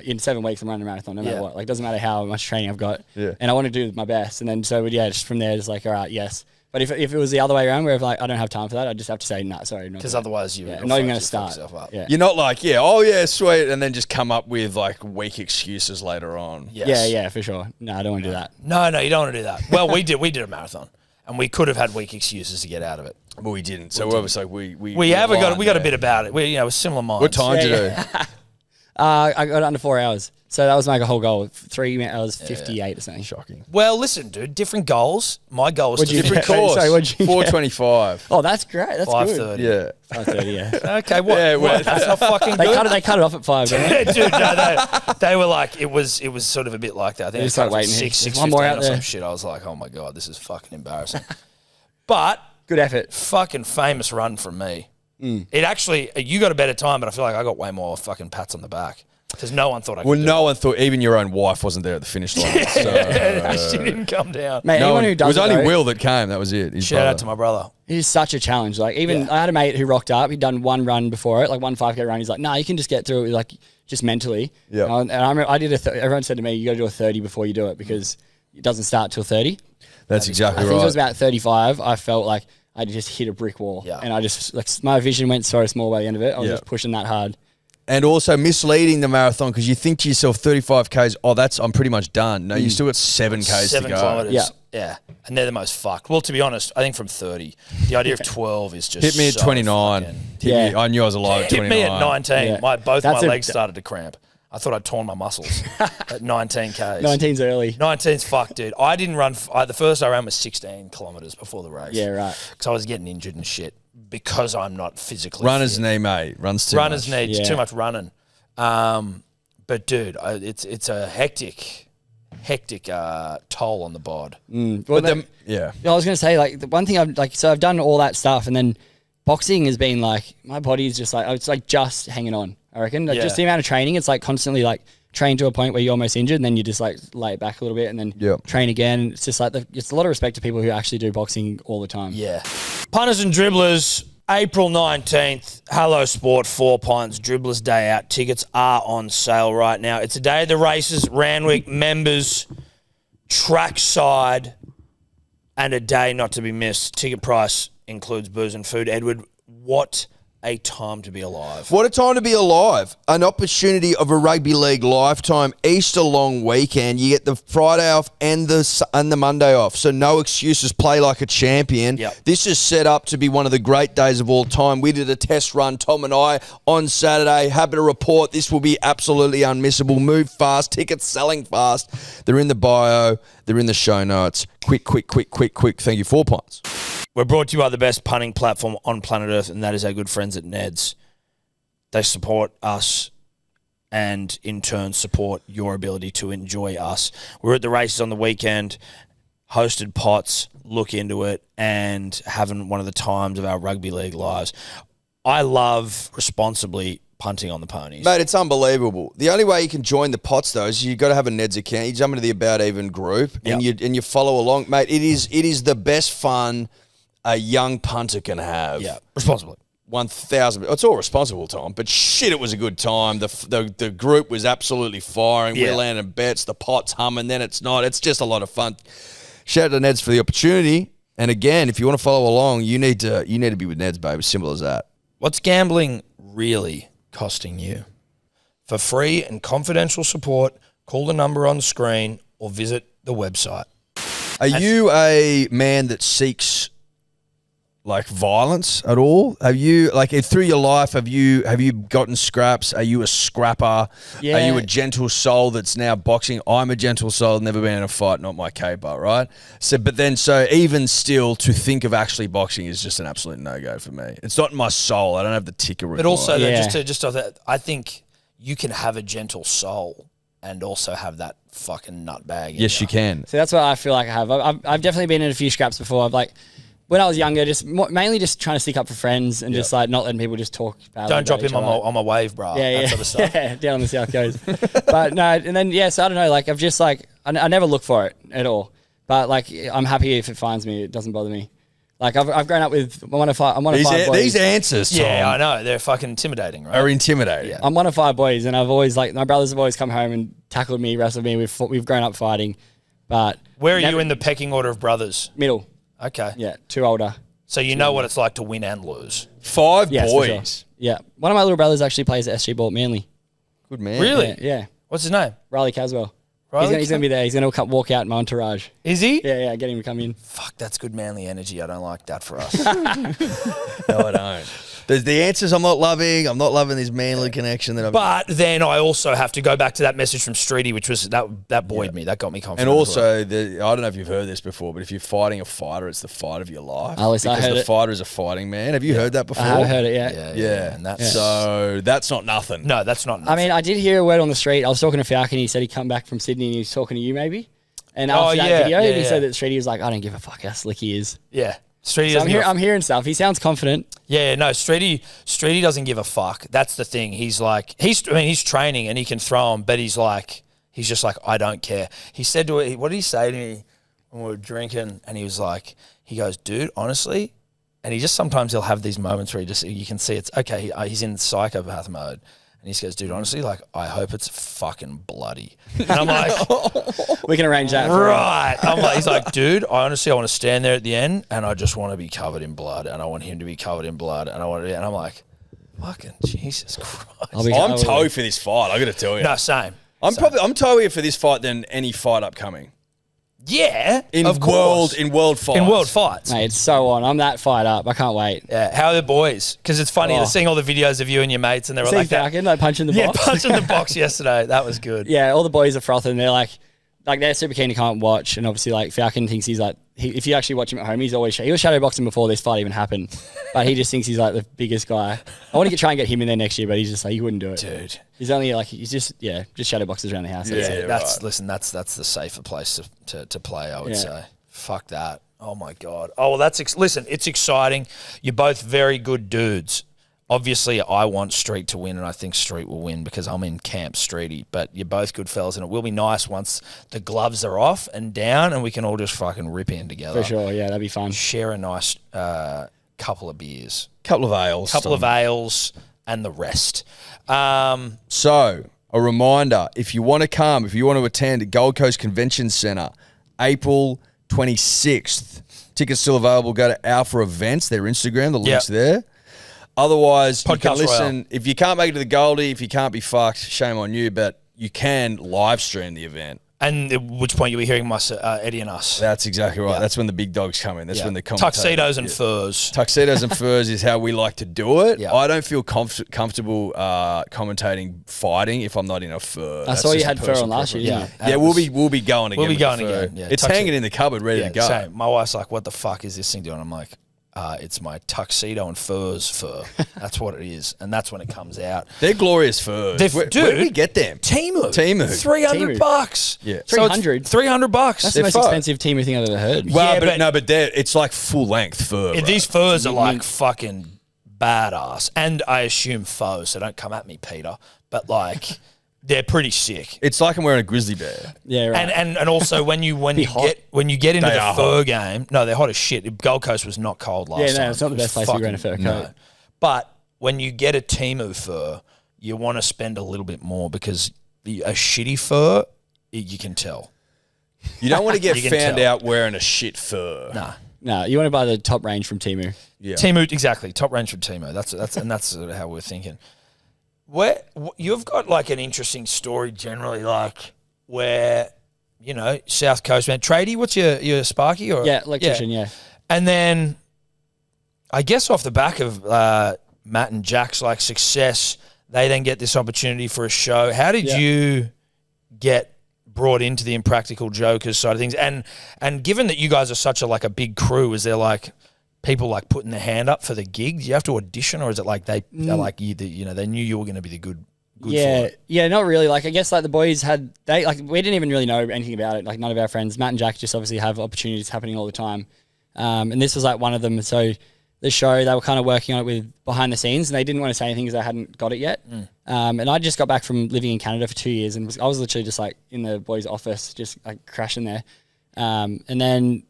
Speaker 4: in 7 weeks I'm running a marathon no matter what. Like, it doesn't matter how much training I've got, and I want to do my best. And then just from there, just like, all right, yes. But if it was the other way around, where if like I don't have time for that, I just have to say nah, sorry,
Speaker 2: because otherwise I'm
Speaker 4: not even going to start.
Speaker 2: Yeah.
Speaker 3: You're not like sweet, and then just come up with like weak excuses later on.
Speaker 2: Yes.
Speaker 4: Yeah, for sure. No, I don't want to do that.
Speaker 2: No, you don't want to do that. Well, we did a marathon, and we could have had weak excuses to get out of it.
Speaker 3: But we didn't. So we obviously we
Speaker 2: got a bit about it. We're similar minds.
Speaker 3: What time did you do?
Speaker 4: I got under 4 hours. So that was like a whole goal. 3 hours 58 or something.
Speaker 3: Shocking.
Speaker 2: Well, listen, dude, different goals. My goal was
Speaker 3: Different course.
Speaker 4: Sorry, what'd you
Speaker 3: 4:25.
Speaker 4: Oh, that's great. That's
Speaker 2: 5:30.
Speaker 4: good.
Speaker 3: Yeah.
Speaker 4: 5:30, yeah.
Speaker 2: Okay, what?
Speaker 3: Yeah, well,
Speaker 2: That's not fucking
Speaker 4: They
Speaker 2: good.
Speaker 4: cut it off at 5, don't they?
Speaker 2: Dude, no, they were like, it was sort of a bit like that. I think it was
Speaker 4: just like
Speaker 2: like
Speaker 4: waiting.
Speaker 2: 6
Speaker 4: One more out
Speaker 2: or some
Speaker 4: there.
Speaker 2: shit. I was like, oh my God, this is fucking embarrassing. But
Speaker 4: Good effort.
Speaker 2: fucking famous run from me. It actually, you got a better time, but I feel like I got way more fucking pats on the back. Because no one thought I could
Speaker 3: Well,
Speaker 2: do
Speaker 3: no one thought, even your own wife wasn't there at the finish line.
Speaker 2: She didn't come down.
Speaker 4: Mate,
Speaker 3: No
Speaker 4: anyone
Speaker 3: one,
Speaker 4: who
Speaker 3: it
Speaker 4: does
Speaker 3: was only
Speaker 4: though,
Speaker 3: Will that came. That was it. His
Speaker 2: Shout
Speaker 3: brother.
Speaker 2: out to my brother.
Speaker 4: it is such a challenge. Like, even I had a mate who rocked up. He'd done one run before it, like one 5K run. He's like, nah, you can just get through it, like, just mentally.
Speaker 3: Yeah.
Speaker 4: And I remember I did everyone said to me, you got to do a 30 before you do it because it doesn't start till 30.
Speaker 3: That's exactly
Speaker 4: I
Speaker 3: right.
Speaker 4: think it was about 35. I felt like I just hit a brick wall.
Speaker 2: Yeah.
Speaker 4: And I just, like, my vision went so small by the end of it. I was
Speaker 3: Yeah.
Speaker 4: just pushing that hard.
Speaker 3: And also misleading the marathon because you think to yourself 35 Ks, I'm pretty much done. No, you still got 7 Ks
Speaker 2: 7
Speaker 3: to go.
Speaker 2: kilometers.
Speaker 4: Yeah.
Speaker 2: And they're the most fucked. Well, to be honest, I think from 30. The idea of 12 is just
Speaker 3: Hit me at
Speaker 2: so
Speaker 3: 29.
Speaker 2: fucking-
Speaker 3: Hit me, I knew I was alive at
Speaker 2: Hit
Speaker 3: 29.
Speaker 2: me at 19.
Speaker 4: Yeah.
Speaker 2: Both
Speaker 4: That's
Speaker 2: my
Speaker 4: a-
Speaker 2: legs started to cramp. I thought I'd torn my muscles at 19 Ks.
Speaker 4: 19's early.
Speaker 2: 19's fucked, dude. I didn't run. The first I ran was 16 kilometers before the race.
Speaker 4: Yeah, right.
Speaker 2: Because I was getting injured and shit because I'm not physically
Speaker 3: Runner's
Speaker 2: fit.
Speaker 3: knee, mate. Runs too
Speaker 2: Runner's
Speaker 3: much.
Speaker 2: knee. It's
Speaker 4: Yeah.
Speaker 2: too much running. But dude, it's a hectic toll on the bod.
Speaker 4: Well,
Speaker 3: Yeah.
Speaker 4: I was going to say, like, the one thing I've done all that stuff, and then boxing has been like, my body's just like, it's like just hanging on, I reckon. Like,
Speaker 2: Yeah.
Speaker 4: just the amount of training, it's like constantly like train to a point where you're almost injured, and then you just like lay it back a little bit and then train again. It's just like, it's a lot of respect to people who actually do boxing all the time.
Speaker 2: Yeah. Punters and dribblers, April 19th, Hello Sport, 4 Pints, Dribblers Day Out. Tickets are on sale right now. It's a day of the races, Randwick members, trackside, and a day not to be missed. Ticket price includes booze and food. Edward, what a time to be alive.
Speaker 3: What a time to be alive. An opportunity of a rugby league lifetime. Easter long weekend. You get the Friday off and the Monday off. So no excuses. Play like a champion.
Speaker 2: Yep.
Speaker 3: This is set up to be one of the great days of all time. We did a test run, Tom and I, on Saturday. Happy to report this will be absolutely unmissable. Move fast. Tickets selling fast. They're in the bio. They're in the show notes. Quick. Thank you, 4 Pints.
Speaker 2: We're brought to you by the best punting platform on planet Earth, and that is our good friends at Ned's. They support us and, in turn, support your ability to enjoy us. We're at the races on the weekend, hosted pots, look into it, and having one of the times of our rugby league lives. I love responsibly punting on the ponies.
Speaker 3: Mate, it's unbelievable. The only way you can join the pots, though, is you've got to have a Ned's account. You jump into the About Even group and you follow along. Mate, it is the best fun a young punter can have.
Speaker 2: Yeah, responsibly.
Speaker 3: 1,000. It's all responsible, Tom, but shit, it was a good time. The group was absolutely firing.
Speaker 2: Yeah.
Speaker 3: We're landing bets. The pot's humming. Then it's not. It's just a lot of fun. Shout out to Ned's for the opportunity. And again, if you want to follow along, you need to be with Ned's, babe. As simple as that.
Speaker 2: What's gambling really costing you? For free and confidential support, call the number on the screen or visit the website.
Speaker 3: Are you a man that seeks like violence at all? Have you through your life have you gotten scraps? Are you a scrapper?
Speaker 4: Yeah.
Speaker 3: Are you a gentle soul that's now boxing? I'm a gentle soul, never been in a fight, not my caper, right? So even still to think of actually boxing is just an absolute no-go for me. It's not in my soul. I don't have the ticker required.
Speaker 2: But also, just off that, I think you can have a gentle soul and also have that fucking nutbag.
Speaker 3: Yes, you can.
Speaker 4: So that's what I feel like I have. I've definitely been in a few scraps before. When I was younger, mainly just trying to stick up for friends and just like not letting people just talk about.
Speaker 2: Don't drop him on my wave, bro. That sort of stuff.
Speaker 4: Yeah, down on the South Coast. But no, and then so I don't know. Like I've just I never look for it at all. But like I'm happy if it finds me. It doesn't bother me. Like I've grown up with I'm one of five boys.
Speaker 3: These answers, Tom,
Speaker 2: I know they're fucking intimidating, right?
Speaker 3: are intimidating.
Speaker 2: Yeah.
Speaker 4: I'm one of 5 boys, and I've always my brothers have always come home and tackled me, wrestled me. We've grown up fighting. But
Speaker 2: where are you in the pecking order of brothers?
Speaker 4: Middle.
Speaker 2: Okay.
Speaker 4: Yeah, 2 older.
Speaker 2: So you know what it's like to win and lose.
Speaker 3: 5
Speaker 4: Yes,
Speaker 3: boys.
Speaker 4: for sure. Yeah. One of my little brothers actually plays at SG Ball at Manly.
Speaker 3: Good man.
Speaker 2: Really?
Speaker 4: Yeah.
Speaker 2: What's his name?
Speaker 4: Riley Caswell.
Speaker 2: Riley
Speaker 4: He's going to be there. He's going to walk out in my entourage.
Speaker 2: Is he?
Speaker 4: Yeah, get him to come in.
Speaker 2: Fuck, that's good manly energy. I don't like that for us.
Speaker 3: No, I don't. There's the answers I'm not loving. I'm not loving this manly connection that I've.
Speaker 2: But then I also have to go back to that message from Streety, which was that buoyed me. That got me confident.
Speaker 3: And
Speaker 2: as well.
Speaker 3: also, I don't know if you've heard this before, but if you're fighting a fighter, it's the fight of your life.
Speaker 4: Oh, listen, I
Speaker 3: because
Speaker 4: heard
Speaker 3: the
Speaker 4: it.
Speaker 3: fighter is a fighting man. Have you heard that before?
Speaker 4: I have heard it, yeah.
Speaker 3: Yeah.
Speaker 2: And that's
Speaker 3: So that's not nothing.
Speaker 2: no, that's not.
Speaker 4: I mean, I did hear a word on the street. I was talking to Falcon. He said he'd come back from Sydney and he was talking to you maybe. And after that video, he said that Streety was like, I don't give a fuck how slick he is.
Speaker 2: yeah. Streety
Speaker 4: So
Speaker 2: doesn't
Speaker 4: I'm hearing stuff. He sounds confident.
Speaker 2: Yeah, no, Streety doesn't give a fuck. That's the thing. He's like, he's training and he can throw him, but he's just like, I don't care. He said what did he say to me when we were drinking? And he goes, dude, honestly, and sometimes he'll have these moments where you can see it's okay. He's in psychopath mode. And he goes, dude, honestly, I hope it's fucking bloody. And I'm like,
Speaker 4: We can arrange that.
Speaker 2: right. He's like, dude, I want to stand there at the end and I just want to be covered in blood and I want him to be covered in blood and I'm like, fucking Jesus Christ.
Speaker 3: I'm toe for this fight. I got to tell you.
Speaker 2: No, same.
Speaker 3: I'm toe for this fight than any fight upcoming.
Speaker 2: Yeah,
Speaker 3: Of world fights.
Speaker 2: In world fights.
Speaker 4: Mate, it's so on. I'm that fired up. I can't wait.
Speaker 2: Yeah, how are the boys? Because it's funny, they're seeing all the videos of you and your mates and they were
Speaker 4: See
Speaker 2: like that.
Speaker 4: Falcon, punching the box.
Speaker 2: Yeah, punching the box yesterday. That was good.
Speaker 4: Yeah, all the boys are frothing. They're like they're super keen to come and watch. And obviously, Falcon thinks he's if you actually watch him at home, he was shadowboxing before this fight even happened. But he just thinks he's the biggest guy. I want to try and get him in there next year, but he's just he wouldn't do it.
Speaker 2: Dude.
Speaker 4: He's only just shadowboxes around the house.
Speaker 2: That's the safer place to play, I would say. Fuck that. Oh my God. Oh, well, listen, it's exciting. You're both very good dudes. Obviously, I want Street to win, and I think Street will win because I'm in Camp Streety. But you're both good fellas, and it will be nice once the gloves are off and down, and we can all just fucking rip in together.
Speaker 4: For sure, yeah, that'd be fun.
Speaker 2: Share a nice couple of beers.
Speaker 3: Couple of ales.
Speaker 2: And the rest.
Speaker 3: So, a reminder, if you want to attend at Gold Coast Convention Centre, April 26th. Tickets still available. Go to Alpha Events, their Instagram, the link's there. Otherwise, you can listen.
Speaker 2: Royale.
Speaker 3: If you can't make it to the Goldie, if you can't be fucked, shame on you, but you can live stream the event.
Speaker 2: And at which point you'll be hearing Eddie and us.
Speaker 3: That's exactly right. Yeah. That's when the big dogs come in. That's when the
Speaker 2: tuxedos and furs.
Speaker 3: Tuxedos and furs is how we like to do it.
Speaker 2: Yeah.
Speaker 3: I don't feel comfortable commentating fighting if I'm not in a fur.
Speaker 4: I saw you had fur on last year.
Speaker 3: Yeah, we'll be going again.
Speaker 2: We'll be going again. Yeah.
Speaker 3: It's hanging in the cupboard, ready to go.
Speaker 2: Same. My wife's like, "What the fuck is this thing doing?" I'm like, it's my tuxedo and furs fur. That's what it is, and that's when it comes out.
Speaker 3: They're glorious furs. Where did we get them?
Speaker 2: Temu. $300.
Speaker 3: Yeah,
Speaker 2: so
Speaker 4: $300.
Speaker 2: $300.
Speaker 4: That's the most expensive Temu thing I've ever heard.
Speaker 3: Well, but it's like full length fur.
Speaker 2: These furs are like fucking badass, and I assume faux. So don't come at me, Peter. But they're pretty sick.
Speaker 3: It's like I'm wearing a grizzly bear.
Speaker 4: Yeah, right.
Speaker 2: And also when you get into the fur game, no, they're hot as shit. Gold Coast was not cold last time.
Speaker 4: Yeah, no, it's not the best place to go in a fur coat.
Speaker 2: No. But when you get a Temu fur, you want to spend a little bit more because a shitty fur, you can tell.
Speaker 3: You don't want to get found out wearing a shit fur.
Speaker 2: Nah.
Speaker 4: No, you want to buy the top range from Temu.
Speaker 2: Yeah. Temu, exactly. Top range from Temu. That's sort of how we're thinking. You've got an interesting story generally, where South Coast man. Tradie, what's your Sparky? Or
Speaker 4: Yeah, electrician, yeah.
Speaker 2: And then I guess off the back of Matt and Jack's like success, they then get this opportunity for a show. How did you get brought into the Impractical Jokers side of things? And given that you guys are such a big crew, is there like people like putting their hand up for the gig? Do you have to audition, or is it like they're like they knew you were going to be the good for it?
Speaker 4: Yeah, not really. Like I guess like the boys we didn't even really know anything about it. Like none of our friends, Matt and Jack, just obviously have opportunities happening all the time. And this was like one of them. So the show, they were kind of working on it with behind the scenes, and they didn't want to say anything because they hadn't got it yet. And I just got back from living in Canada for 2 years, and I was literally just like in the boys' office, just like crashing there. And then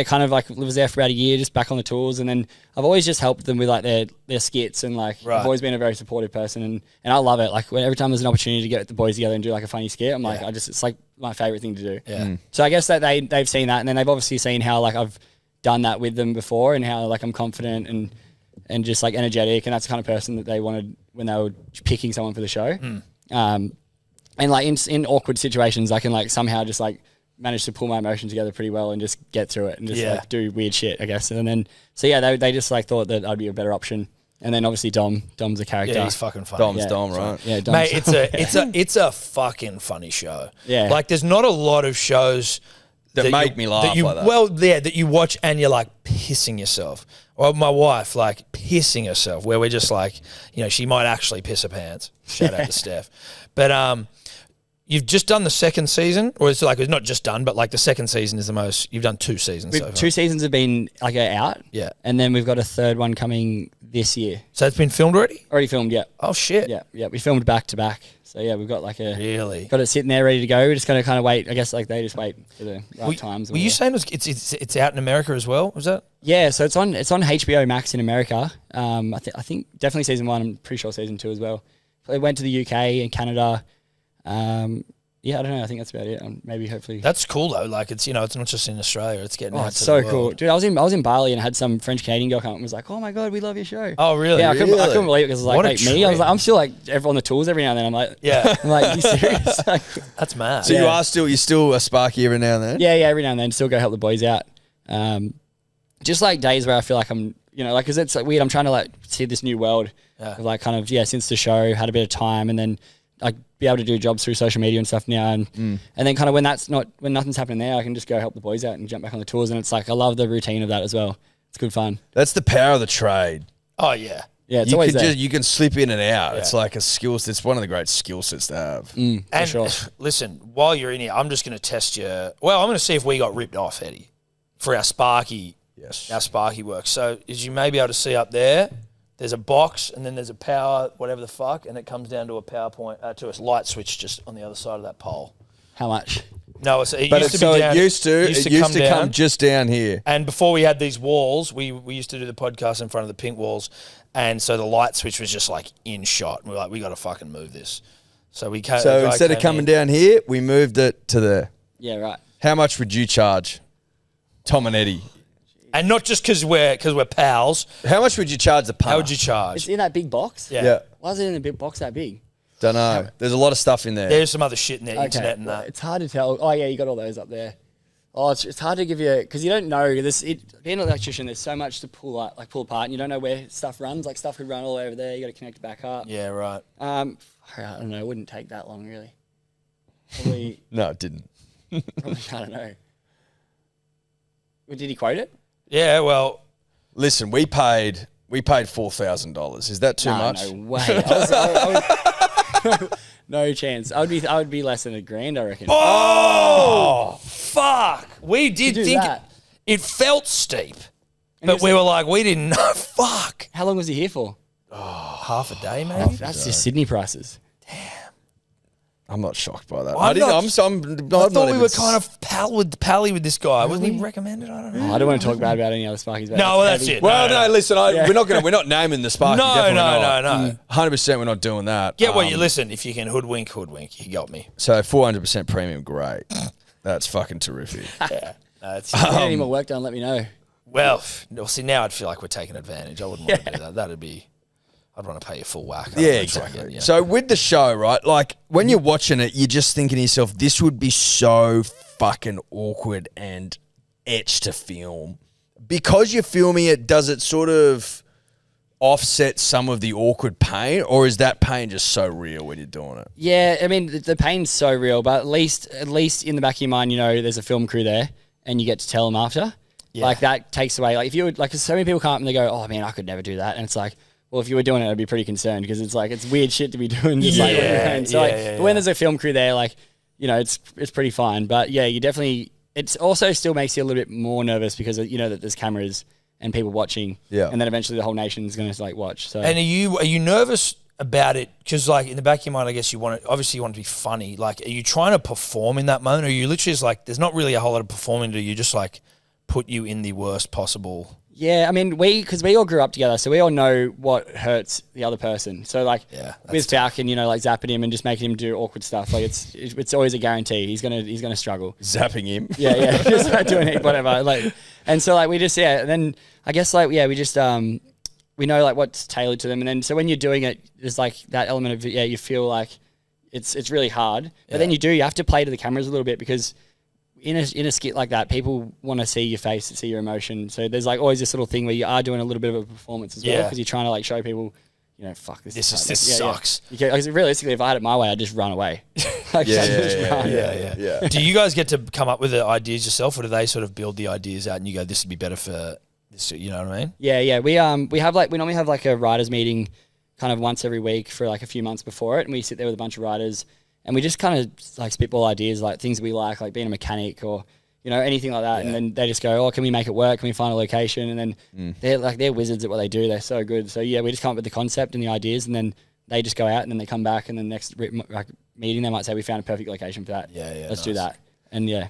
Speaker 4: kind of like was there for about a year, just back on the tools. And then I've always just helped them with like their skits, and like I've always been a very supportive person, and I love it. Like every time there's an opportunity to get the boys together and do like a funny skit, I'm like, it's like my favorite thing to do.
Speaker 2: Yeah.
Speaker 4: So I guess that they've seen that, and then they've obviously seen how like I've done that with them before, and how like I'm confident and just like energetic, and that's the kind of person that they wanted when they were picking someone for the show. And like in awkward situations, I can like somehow just like manage to pull my emotions together pretty well and just get through it and just like do weird shit, I guess. And then they just like thought that I'd be a better option. And then obviously Dom's a character.
Speaker 2: Yeah, he's fucking funny.
Speaker 3: Dom, right?
Speaker 4: Yeah, Dom's
Speaker 2: mate, it's a fucking funny show.
Speaker 4: Yeah,
Speaker 2: like there's not a lot of shows
Speaker 3: that make me laugh like that.
Speaker 2: Well, that you watch and you're like pissing yourself. Or my wife like pissing herself, where we're just like, she might actually piss her pants. Shout out to Steph. But you've just done the second season, or it's like it's not just done, but like the second season is the most. You've done 2 seasons. So far.
Speaker 4: 2 seasons have been like out.
Speaker 2: Yeah,
Speaker 4: and then we've got a third one coming this year.
Speaker 2: So it's been filmed already.
Speaker 4: Already filmed, yeah.
Speaker 2: Oh shit.
Speaker 4: Yeah. We filmed back to back. So yeah, we've got like got it sitting there ready to go. We're just gonna kind of wait. I guess like they just wait for the right times.
Speaker 2: Were you saying it's out in America as well? Was that?
Speaker 4: Yeah, so it's on HBO Max in America. I think definitely season 1. I'm pretty sure season 2 as well. It went to the UK and Canada. I don't know. I think that's about it. Maybe hopefully.
Speaker 2: That's cool though. Like it's it's not just in Australia. It's getting out
Speaker 4: it's
Speaker 2: to
Speaker 4: so
Speaker 2: the world.
Speaker 4: cool, dude. I was in Bali and had some French Canadian girl come up and was like, "Oh my god, we love your show."
Speaker 2: Oh really?
Speaker 4: Yeah, I couldn't believe it because like,
Speaker 2: What a
Speaker 4: me. I was
Speaker 2: trip.
Speaker 4: like, I'm still like on the tools every now and then. I'm like, I'm like, you serious? Like,
Speaker 2: That's mad.
Speaker 3: So you're still a Sparky every now and then?
Speaker 4: yeah, every now and then, still go help the boys out. Just like days where I feel like I'm, like, cause it's like weird. I'm trying to like see this new world of like kind of, since the show had a bit of time, and then like be able to do jobs through social media and stuff now. And then kind of when nothing's happening there, I can just go help the boys out and jump back on the tours. And it's like, I love the routine of that as well. It's good fun.
Speaker 3: That's the power of the trade.
Speaker 2: Oh yeah.
Speaker 4: Yeah, it's always there.
Speaker 3: You can slip in and out. Yeah. It's like a skill set. It's one of the great skill sets to have.
Speaker 2: And
Speaker 4: sure.
Speaker 2: Listen, while you're in here, I'm just going to test you. Well, I'm going to see if we got ripped off, Eddie, for our Sparky.
Speaker 3: Yes.
Speaker 2: Our Sparky work. So as you may be able to see up there, there's a box and then there's a power, whatever the fuck, and it comes down to a PowerPoint, to a light switch just on the other side of that pole.
Speaker 4: How much?
Speaker 2: No, it used to come
Speaker 3: just down here.
Speaker 2: And before we had these walls, we used to do the podcast in front of the pink walls, and so the light switch was just like in shot. And we were like, we got to fucking move this. So we came.
Speaker 3: So instead of coming down here, we moved it to there.
Speaker 4: Yeah, right.
Speaker 3: How much would you charge, Tom and Eddie?
Speaker 2: And not just because we're pals.
Speaker 3: How much would you charge the punter?
Speaker 2: How would you charge?
Speaker 4: It's in that big box?
Speaker 2: Yeah.
Speaker 4: Why is it in a big box that big?
Speaker 3: Don't know. There's a lot of stuff in there.
Speaker 2: There's some other shit in there, internet and that.
Speaker 4: It's hard to tell. Oh, yeah, you got all those up there. Oh, it's hard to give you, because you don't know. Being an electrician, there's so much to pull apart, and you don't know where stuff runs. Like, stuff could run all over there. You got to connect it back up.
Speaker 2: Yeah, right.
Speaker 4: I don't know. It wouldn't take that long, really. Probably.
Speaker 3: No, it didn't.
Speaker 4: Probably, I don't know. Did he quote it?
Speaker 2: Yeah, well,
Speaker 3: listen, we paid $4,000. Is that too much?
Speaker 4: No way. No chance. I would be less than $1,000, I reckon.
Speaker 2: Oh, fuck! We did think
Speaker 4: that.
Speaker 2: It felt steep, but we were like, we didn't know. Fuck!
Speaker 4: How long was he here for?
Speaker 2: Oh, half a day, maybe.
Speaker 4: That's just Sydney prices.
Speaker 3: I'm not shocked by that.
Speaker 2: I thought we were kind of pally with this guy. Wasn't he recommended? I don't know.
Speaker 4: I don't want to talk bad about any other Sparkies.
Speaker 2: No, that's it.
Speaker 3: Well, no, listen, we're not naming the Sparky.
Speaker 2: No.
Speaker 3: 100% we're not doing that.
Speaker 2: Get what you listen. If you can hoodwink. You got me.
Speaker 3: So 400% premium, great. That's fucking terrific.
Speaker 2: Yeah. No,
Speaker 4: if you need any more work done, let me know.
Speaker 2: Well, see, now I'd feel like we're taking advantage. I wouldn't want to do that. I'd want to pay you full whack.
Speaker 3: Yeah, exactly. So with the show, right, like when you're watching it, you're just thinking to yourself, this would be so fucking awkward and etched to film. Because you're filming it, does it sort of offset some of the awkward pain, or is that pain just so real when you're doing it?
Speaker 4: Yeah, I mean, the pain's so real, but at least in the back of your mind, you know, there's a film crew there and you get to tell them after. Yeah. Like that takes away, like if you would, like, 'cause so many people come up and they go, oh man, I could never do that. And it's like, well, if you were doing it, I'd be pretty concerned because it's like, it's weird shit to be doing. Just like, when there's a film crew there, like, you know, it's pretty fine. But yeah, you definitely, it's also still makes you a little bit more nervous because you know that there's cameras and people watching. Yeah. And then eventually the whole nation is going to like watch. So.
Speaker 2: And are you nervous about it? Because like in the back of your mind, I guess you want to be funny. Like, are you trying to perform in that moment? Or are you literally just like, there's not really a whole lot of performing to do. You just like put you in the worst possible.
Speaker 4: Yeah, I mean, because we all grew up together, so we all know what hurts the other person. So, like, with Falcon, you know, like zapping him and just making him do awkward stuff, like it's always a guarantee. He's gonna struggle.
Speaker 3: Zapping him.
Speaker 4: Yeah, just like doing it, whatever. Like, and so like we just and then I guess like we just we know like what's tailored to them, and then so when you're doing it, there's like that element of you feel like it's really hard, but then you have to play to the cameras a little bit because. In a skit like that, people want to see your face, see your emotion. So there's like always this little thing where you are doing a little bit of a performance as well because you're trying to like show people, you know, fuck this
Speaker 2: sucks.
Speaker 4: Yeah. Realistically, if I had it my way, I'd just run away.
Speaker 2: Run. Do you guys get to come up with the ideas yourself, or do they sort of build the ideas out and you go, this would be better for this? You know what I mean?
Speaker 4: Yeah. We normally have like a writers meeting, kind of once every week for like a few months before it, and we sit there with a bunch of writers. And we just kind of like spitball ideas, like things that we like being a mechanic or, you know, anything like that. Yeah. And then they just go, oh, can we make it work? Can we find a location? And then they're wizards at what they do. They're so good. So yeah, we just come up with the concept and the ideas, and then they just go out and then they come back, and then the next meeting they might say, we found a perfect location for that. Let's do that. And yeah.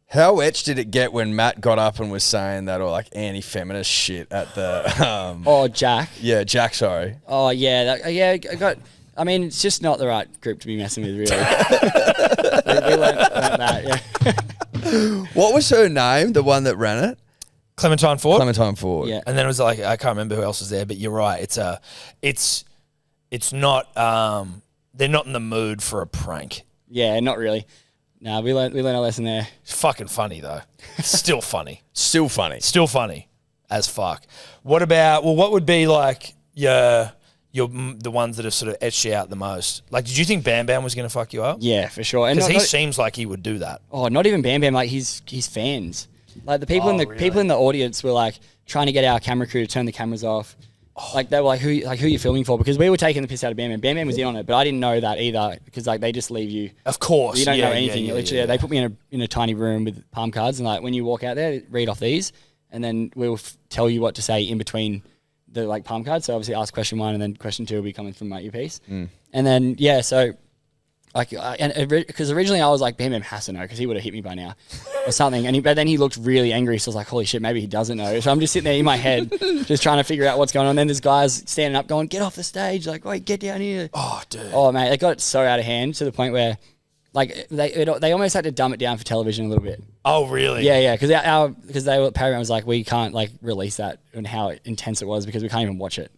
Speaker 3: How etched did it get when Matt got up and was saying that or like anti-feminist shit at the
Speaker 4: Jack.
Speaker 3: Yeah, Jack, sorry.
Speaker 4: Oh yeah, I got. I mean, it's just not the right group to be messing with, really. we learned that, yeah.
Speaker 3: What was her name, the one that ran it?
Speaker 2: Clementine Ford.
Speaker 4: Yeah.
Speaker 2: And then it was like, I can't remember who else was there, but you're right. It's not, they're not in the mood for a prank.
Speaker 4: Yeah, not really. No, we learned a lesson there.
Speaker 2: It's fucking funny, though. It's still funny.
Speaker 3: Still funny
Speaker 2: as fuck. What would be like the ones that have sort of etched you out the most? Like, did you think Bam Bam was going to fuck you up?
Speaker 4: Yeah, for sure.
Speaker 2: Because he seems like he would do that.
Speaker 4: Oh, not even Bam Bam. Like his fans, like the people people in the audience were like trying to get our camera crew to turn the cameras off. Like they were like, who are you filming for? Because we were taking the piss out of Bam Bam. Bam Bam was in on it, but I didn't know that either because like they just leave you.
Speaker 2: Of course,
Speaker 4: you don't know anything. Literally, they put me in a tiny room with palm cards, and like when you walk out there, read off these, and then we'll tell you what to say in between the like palm cards. So obviously ask question 1 and then question 2 will be coming from my earpiece. And then, so like, because originally I was like, Bam Bam has to know because he would have hit me by now or something. But then he looked really angry. So I was like, holy shit, maybe he doesn't know. So I'm just sitting there in my head, just trying to figure out what's going on. And then there's guys standing up going, get off the stage. Like, wait, get down here.
Speaker 2: Oh, dude.
Speaker 4: Oh, mate, it got so out of hand to the point where like they almost had to dumb it down for television a little bit.
Speaker 2: Oh, really?
Speaker 4: Yeah, because Paragon was like, we can't like release that and how intense it was because we can't even watch it.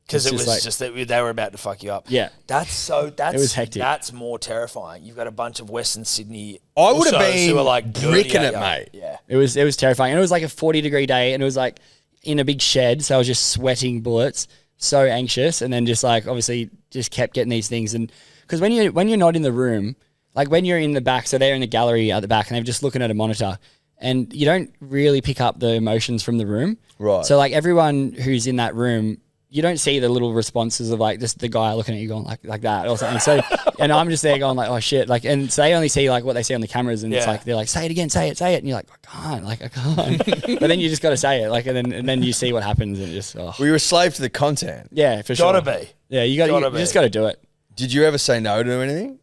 Speaker 2: Because it was like, just that they were about to fuck you up.
Speaker 4: Yeah.
Speaker 2: It
Speaker 4: was hectic.
Speaker 2: That's more terrifying. You've got a bunch of Western Sydney
Speaker 3: I would have been
Speaker 2: who are like
Speaker 3: bricking it, mate.
Speaker 2: Yeah.
Speaker 4: It was terrifying. And it was like a 40-degree day and it was like in a big shed, so I was just sweating bullets, so anxious, and then just like obviously just kept getting these things. And because when you're not in the room, like when you're in the back, so they're in the gallery at the back and they're just looking at a monitor and you don't really pick up the emotions from the room.
Speaker 3: Right.
Speaker 4: So like everyone who's in that room, you don't see the little responses of like this, the guy looking at you going like that or something. So, and I'm just there going like, oh shit. Like, and so they only see like what they see on the cameras and it's like, they're like, say it again, say it. And you're like, I can't. But then you just got to say it. Like, and then you see what happens and it just,
Speaker 3: Well, you're a slave to the content.
Speaker 4: Yeah, for sure.
Speaker 2: Gotta be.
Speaker 4: Yeah, you just got to do it.
Speaker 3: Did you ever say no to anything?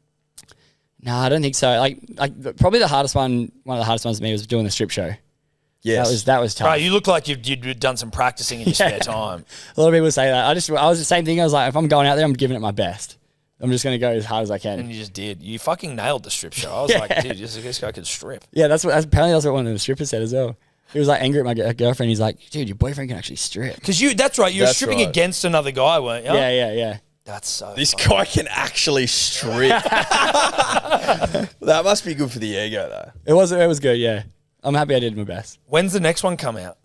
Speaker 4: No, I don't think so. Like probably one of the hardest ones for me was doing the strip show.
Speaker 3: Yes.
Speaker 4: That was tough.
Speaker 2: Right, you look like you'd done some practicing in your spare time.
Speaker 4: A lot of people say that. I was the same thing. I was like, if I'm going out there, I'm giving it my best. I'm just going to go as hard as I can.
Speaker 2: And you just did. You fucking nailed the strip show. I was like, dude, this guy could strip.
Speaker 4: Yeah, apparently that's what one of the strippers said as well. He was like angry at my girlfriend. He's like, dude, your boyfriend can actually strip.
Speaker 2: Because that's right. You're stripping against another guy, weren't you?
Speaker 4: Yeah.
Speaker 2: That's so
Speaker 3: This
Speaker 2: funny.
Speaker 3: guy can actually strip. That must be good for the ego, though.
Speaker 4: It was good, yeah. I'm happy I did my best.
Speaker 2: When's the next one come out?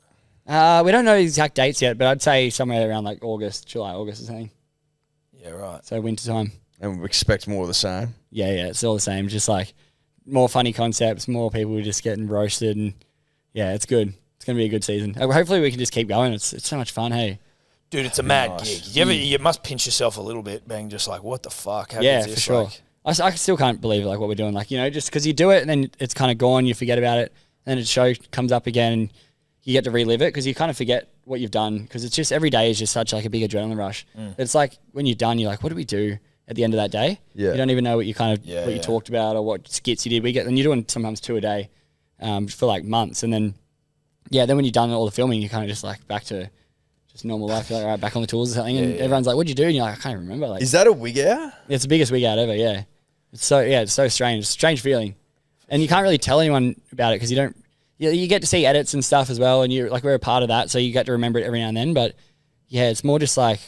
Speaker 4: We don't know exact dates yet, but I'd say somewhere around like July, August or something.
Speaker 2: Yeah, right.
Speaker 4: So winter time.
Speaker 3: And we expect more of the same.
Speaker 4: Yeah, it's all the same. Just like more funny concepts, more people just getting roasted, and yeah, it's good. It's gonna be a good season. Hopefully, we can just keep going. It's so much fun. Hey,
Speaker 2: dude, it's a mad gig. You must pinch yourself a little bit, being just like, what the fuck? How
Speaker 4: yeah,
Speaker 2: is this?
Speaker 4: for sure.
Speaker 2: Like?
Speaker 4: I still can't believe like what we're doing. Like just because you do it and then it's kind of gone, you forget about it, and then the show comes up again, and you get to relive it because you kind of forget what you've done because it's just every day is just such like a big adrenaline rush. It's like when you're done, you're like, what do we do at the end of that day?
Speaker 3: Yeah.
Speaker 4: You don't even know what you you talked about or what skits you did. And you're doing sometimes 2 a day for like months. And then when you're done all the filming, you're kind of just like back to just normal life. You're like, all right, back on the tools or something. And everyone's like, what'd you do? And you're like, I can't even remember. Like,
Speaker 3: Is that a wig out?
Speaker 4: it's the biggest wig out ever, yeah. It's so strange. It's a strange feeling. And you can't really tell anyone about it because you don't, you get to see edits and stuff as well. And you're like, we're a part of that. So you get to remember it every now and then. But yeah, it's more just like,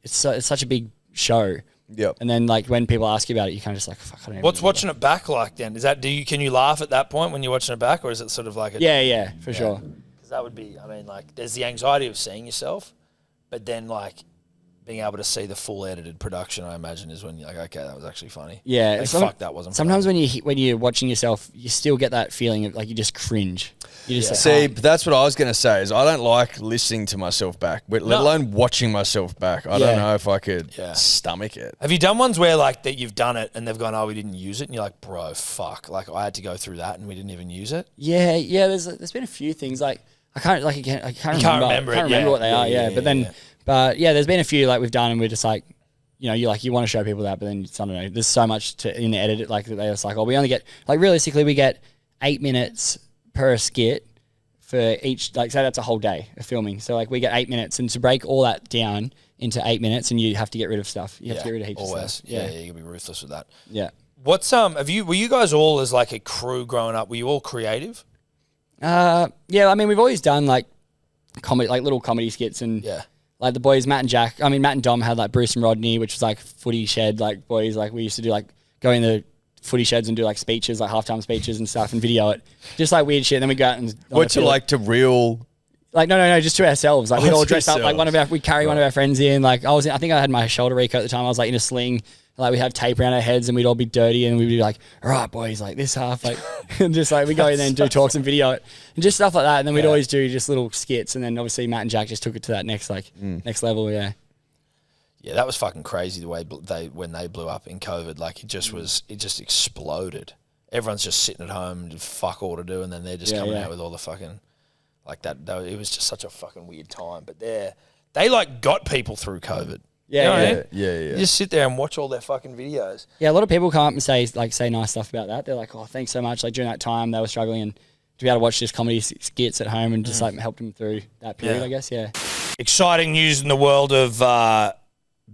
Speaker 4: it's such a big show.
Speaker 3: Yep.
Speaker 4: And then like when people ask you about it, you kind of just like, fuck, I don't even
Speaker 2: What's
Speaker 4: remember.
Speaker 2: watching it back like then? Is that can you laugh at that point when you're watching it back, or is it sort of like
Speaker 4: Yeah, for sure.
Speaker 2: Because that would be, I mean, like, there's the anxiety of seeing yourself, but then like being able to see the full edited production, I imagine, is when you're like, okay, that was actually funny.
Speaker 4: Yeah,
Speaker 2: Like, fuck, that wasn't.
Speaker 4: Sometimes
Speaker 2: funny.
Speaker 4: when you're watching yourself, you still get that feeling of like you just cringe. You just like,
Speaker 3: See, but that's what I was going to say is I don't like listening to myself back, let alone watching myself back. I don't know if I could stomach it.
Speaker 2: Have you done ones where like that you've done it and they've gone, oh, we didn't use it, and you're like, bro, fuck, like I had to go through that and we didn't even use it?
Speaker 4: Yeah. There's been a few things like I can't remember what they are. But there's been a few like we've done and we're just like, you want to show people that, but then I don't know. There's so much in the edit, like they're just like, oh, we only get like realistically we get 8 minutes per skit for each. Like, say that's a whole day of filming. So like we get 8 minutes, and to break all that down into 8 minutes, and you have to get rid of stuff. You have to get rid of heaps of stuff.
Speaker 2: Yeah, you can be ruthless with that.
Speaker 4: Yeah.
Speaker 2: What's were you guys all as like a crew growing up? Were you all creative?
Speaker 4: I mean, we've always done like comedy, like little comedy skits, and like the boys, Matt and Dom had like Bruce and Rodney, which was like footy shed, like boys, like we used to do like go in the footy sheds and do like speeches, like halftime speeches and stuff, and video it, just like weird shit. And then we go out and
Speaker 3: What's it like to real?
Speaker 4: Like no, just to ourselves. Like we'd all dress up like
Speaker 3: yourselves.
Speaker 4: we'd carry one of our friends in. Like I think I had my shoulder recoat at the time. I was like in a sling. Like we'd have tape around our heads and we'd all be dirty and we'd be like, all right, boys, like this half, like, and just like we go in there and do talks and video it and just stuff like that. And then we'd always do just little skits. And then obviously Matt and Jack just took it to that next level. Yeah.
Speaker 2: Yeah, that was fucking crazy the way when they blew up in COVID. Like it just exploded. Everyone's just sitting at home, fuck all to do, and then they're just coming out with all the fucking like that. It was just such a fucking weird time. But they like got people through COVID.
Speaker 3: Yeah.
Speaker 2: You just sit there and watch all their fucking videos.
Speaker 4: Yeah, a lot of people come up and say nice stuff about that. They're like, oh, thanks so much. Like during that time, they were struggling, and to be able to watch this comedy skits at home and just like helped them through that period, I guess. Yeah.
Speaker 2: Exciting news in the world of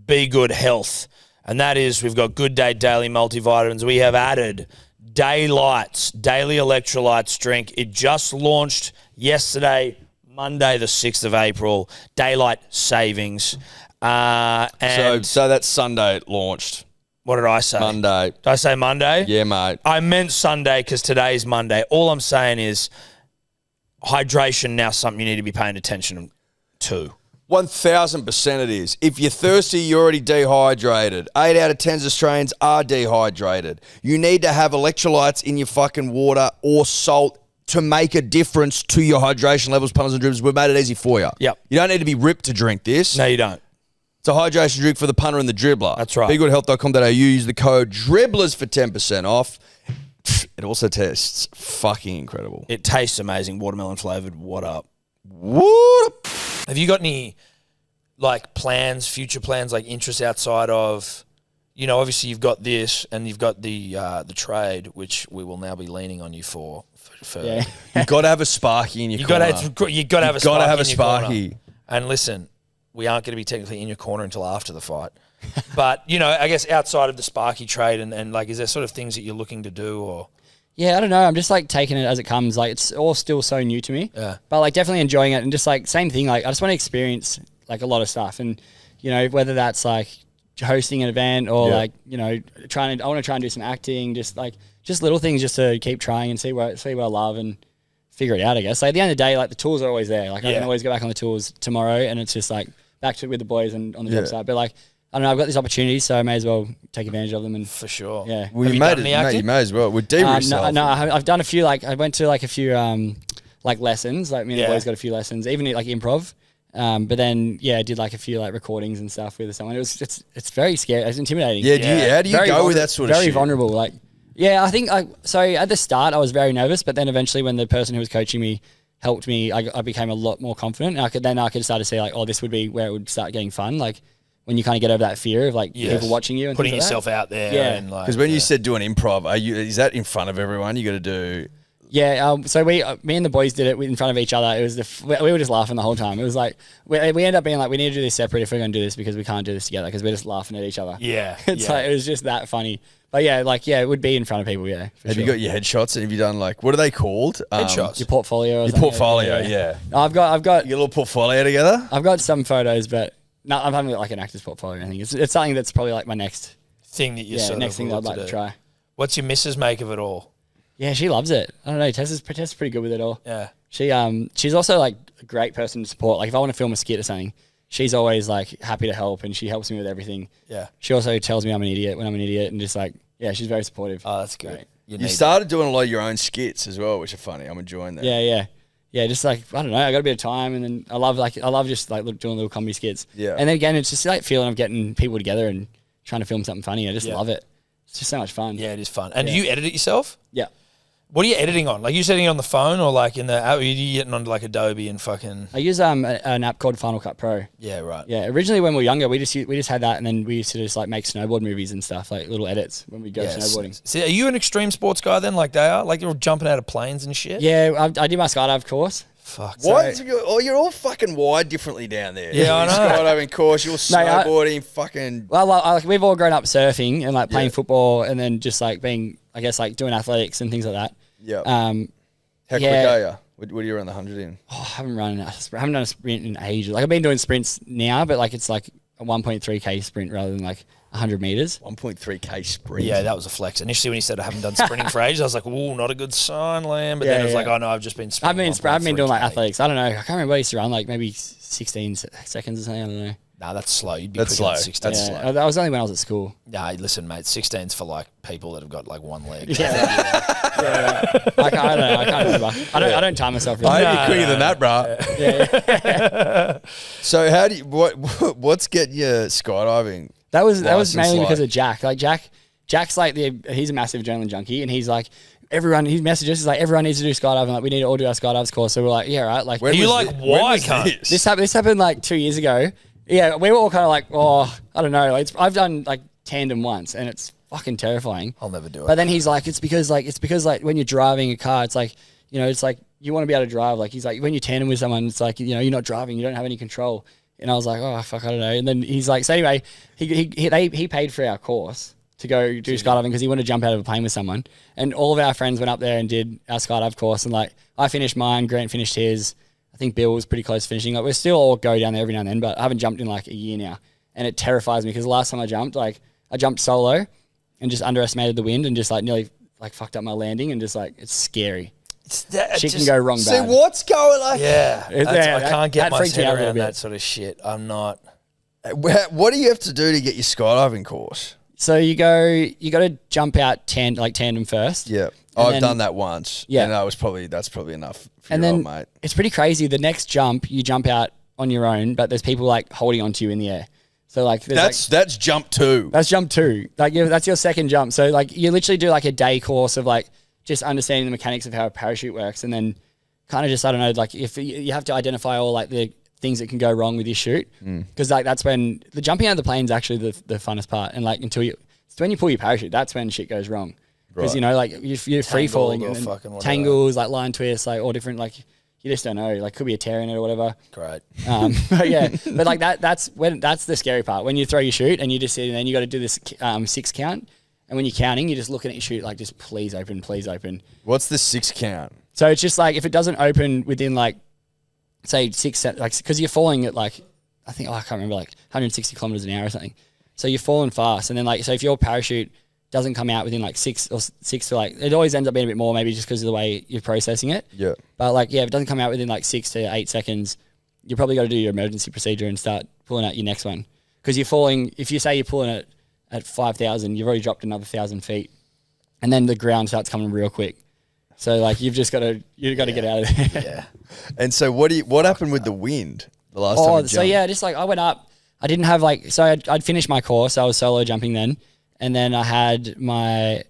Speaker 2: Be Good Health, and that is we've got Good Day Daily Multivitamins. We have added Daylights, Daily Electrolytes drink. It just launched yesterday, Monday the 6th of April. Daylight Savings. And
Speaker 3: So that's Sunday it launched.
Speaker 2: what did I say?
Speaker 3: Monday.
Speaker 2: Did I say Monday?
Speaker 3: Yeah, mate.
Speaker 2: I meant Sunday because today's Monday. All I'm saying is hydration now something you need to be paying attention to.
Speaker 3: 1000% it is. If you're thirsty, you're already dehydrated. 8 out of 10 Australians are dehydrated. You need to have electrolytes in your fucking water or salt to make a difference to your hydration levels, punters and dribblers. We've made it easy for you.
Speaker 2: Yep.
Speaker 3: You don't need to be ripped to drink this.
Speaker 2: No, you don't.
Speaker 3: It's a hydration drink for the punter and the dribbler.
Speaker 2: That's right.
Speaker 3: BeGoodHealth.com.au. Use the code DRIBBLERS for 10% off. It also tastes fucking incredible.
Speaker 2: It tastes amazing. Watermelon flavored. What up?
Speaker 3: What?
Speaker 2: Have you got any like plans, future plans, like interests outside of, obviously you've got this and you've got the trade, which we will now be leaning on you for.
Speaker 4: Yeah.
Speaker 3: You've got to have a Sparky in your corner.
Speaker 2: You got to have a
Speaker 3: You've got to have a
Speaker 2: in your corner.
Speaker 3: Sparky.
Speaker 2: And listen, we aren't going to be technically in your corner until after the fight. But, I guess outside of the Sparky trade and like, is there sort of things that you're looking to do or?
Speaker 4: Yeah, I don't know. I'm just like taking it as it comes. Like it's all still so new to me.
Speaker 2: Yeah.
Speaker 4: But like definitely enjoying it and just like same thing. Like I just want to experience like a lot of stuff, and you know whether that's like hosting an event or like you know I want to try and do some acting, just little things just to keep trying and see what I love and figure it out. I guess. Like at the end of the day, like the tools are always there. Like I can always go back on the tools tomorrow, and it's just like back to it with the boys and on the job site. But like I don't know, I've got these opportunities, so I may as well take advantage of them. And
Speaker 2: for sure,
Speaker 4: yeah.
Speaker 3: Well, you may as well. With yourself.
Speaker 4: No, I've done a few. Like I went to like a few like lessons. Like me and the boys got a few lessons, even like improv. But then I did like a few like recordings and stuff with someone. It's very scary. It's intimidating.
Speaker 3: Yeah. How do you go with that sort of shit?
Speaker 4: Very vulnerable. Like I think so at the start I was very nervous, but then eventually when the person who was coaching me helped me, I became a lot more confident. And I could start to see like, oh, this would be where it would start getting fun. Like when you kind of get over that fear of like people watching you and
Speaker 2: putting
Speaker 4: things like
Speaker 2: yourself out there.
Speaker 4: Yeah.
Speaker 3: Because when you said doing improv, is that in front of everyone? You got to do.
Speaker 4: Yeah, so me and the boys did it in front of each other. It was we were just laughing the whole time. It was like we ended up being like, we need to do this separate if we're going to do this because we can't do this together because we're just laughing at each other.
Speaker 2: Yeah,
Speaker 4: it's like it was just that funny. But it would be in front of people. Yeah.
Speaker 3: Have you got your headshots? Have you done like what are they called?
Speaker 2: Headshots.
Speaker 4: Your portfolio.
Speaker 3: Your portfolio. Yeah.
Speaker 4: I've got
Speaker 3: your little portfolio together.
Speaker 4: I've got some photos, but no, I'm having like an actor's portfolio. I think it's something that's probably like my next
Speaker 2: thing that you
Speaker 4: next thing that I'd like to try.
Speaker 2: What's your missus make of it all?
Speaker 4: Yeah, she loves it. I don't know. Tessa's pretty good with it all.
Speaker 2: Yeah.
Speaker 4: She's also like a great person to support. Like if I want to film a skit or something, she's always like happy to help and she helps me with everything. Yeah. She also tells me I'm an idiot when I'm an idiot and just like, she's very supportive.
Speaker 2: Oh, that's good.
Speaker 3: You started doing a lot of your own skits as well, which are funny. I'm enjoying that.
Speaker 4: Yeah, just like, I don't know, I got a bit of time and then I love just like doing little comedy skits. Yeah. And then again, it's just like feeling of getting people together and trying to film something funny. I just love it. It's just so much fun.
Speaker 2: Yeah, it is fun. And do you edit it yourself?
Speaker 4: Yeah.
Speaker 2: What are you editing on? Like you editing on the phone or like in the app? Are you getting on like Adobe and fucking?
Speaker 4: I use an app called Final Cut Pro.
Speaker 2: Yeah, right.
Speaker 4: Yeah, originally when we were younger, we just had that, and then we used to just like make snowboard movies and stuff, like little edits when we go snowboarding.
Speaker 2: So, are you an extreme sports guy then, like they are? Like you're jumping out of planes and shit?
Speaker 4: Yeah, I did my skydive course.
Speaker 2: Fuck.
Speaker 3: What? You're all fucking wired differently down there.
Speaker 2: Yeah, I know.
Speaker 3: Skydiving course, you're snowboarding, fucking.
Speaker 4: Well, we've all grown up surfing and like playing football, and then just like being, I guess, like doing athletics and things like that.
Speaker 3: Yeah. How quick are you? What are you around the 100 in?
Speaker 4: Oh, I haven't done a sprint in ages. Like I've been doing sprints now, but like it's like a 1.3K sprint rather than like 100 meters.
Speaker 3: 1.3K sprint.
Speaker 2: Yeah, that was a flex. Initially, when he said I haven't done sprinting for ages, I was like, "Ooh, not a good sign, Lamb." But then it was like, "Oh no, I've just been sprinting."
Speaker 4: I've been doing like athletics. I don't know. I can't remember what I used to run, like maybe 16 seconds or something. I don't know.
Speaker 2: Nah, that's slow. You'd be
Speaker 3: that's slow.
Speaker 2: 16.
Speaker 3: That's slow.
Speaker 4: That was only when I was at school.
Speaker 2: Nah, listen, mate. 16's for like people that have got like one leg.
Speaker 4: I can't remember. I don't time myself. Really.
Speaker 3: I hope you're quicker than that, bro. So how do you what's getting you skydiving?
Speaker 4: That was mainly because of Jack. Like Jack's like he's a massive adrenaline junkie, and he's like he messages like everyone needs to do skydiving. Like we need to all do our skydives course. So we're like, yeah, right. Like,
Speaker 2: why can't
Speaker 3: this?
Speaker 4: This happened like 2 years ago. Yeah, we were all kind of like, oh, I don't know. Like, I've done like tandem once, and it's fucking terrifying.
Speaker 2: I'll never do it.
Speaker 4: But then he's like, it's because when you're driving a car, it's like, you know, it's like you want to be able to drive. Like he's like, when you're tandem with someone, it's like, you know, you're not driving, you don't have any control. And I was like, oh fuck, I don't know. And then he's like, so anyway, he paid for our course to go do skydiving because he wanted to jump out of a plane with someone. And all of our friends went up there and did our skydive course. And like, I finished mine, Grant finished his. I think Bill was pretty close to finishing. Like we still all go down there every now and then, but I haven't jumped in like a year now, and it terrifies me because the last time I jumped, like I jumped solo, and just underestimated the wind and just like nearly like fucked up my landing, and just like it's scary. Shit can go wrong.
Speaker 3: So what's going like?
Speaker 2: I can't get my head around that sort of shit. I'm not.
Speaker 3: What do you have to do to get your skydiving course?
Speaker 4: So you got to jump out tandem first.
Speaker 3: Yeah. I've done that once.
Speaker 4: Yeah.
Speaker 3: And that's probably enough for
Speaker 4: and
Speaker 3: your
Speaker 4: then
Speaker 3: old mate.
Speaker 4: It's pretty crazy. The next jump, you jump out on your own, but there's people like holding onto you in the air. So like
Speaker 3: that's jump 2.
Speaker 4: That's jump 2. Like that's your second jump. So like you literally do like a day course of like just understanding the mechanics of how a parachute works, and then kind of just, I don't know, like if you have to identify all like the things that can go wrong with your chute, because like that's when the jumping out of the plane is actually the funnest part, and like it's when you pull your parachute, that's when shit goes wrong. Because, you know, like you're free falling and tangles, like line twists, like all different, like you just don't know. Like could be a tear in it or whatever.
Speaker 2: Great.
Speaker 4: But like that's the scary part when you throw your chute and you just sit and then you got to do this 6 count, And when you're counting, you're just looking at your chute like, just please open, please open.
Speaker 3: What's the 6 count?
Speaker 4: So it's just like if it doesn't open within like, say 6, like because you're falling at like, I can't remember, like 160 kilometers an hour or something. So you're falling fast, and then like so if your parachute doesn't come out within like 6 to like, it always ends up being a bit more maybe just because of the way you're processing it.
Speaker 3: Yeah.
Speaker 4: But like if it doesn't come out within like 6 to 8 seconds, you probably got to do your emergency procedure and start pulling out your next one because you're falling. If you say you're pulling it at 5,000, you've already dropped another 1,000 feet, and then the ground starts coming real quick. So like you've got to get out of there.
Speaker 3: Yeah. And so what happened with the wind the last time you jumped?
Speaker 4: So yeah, just like I went up. I didn't have like I'd finished my course. I was solo jumping then, and then I had my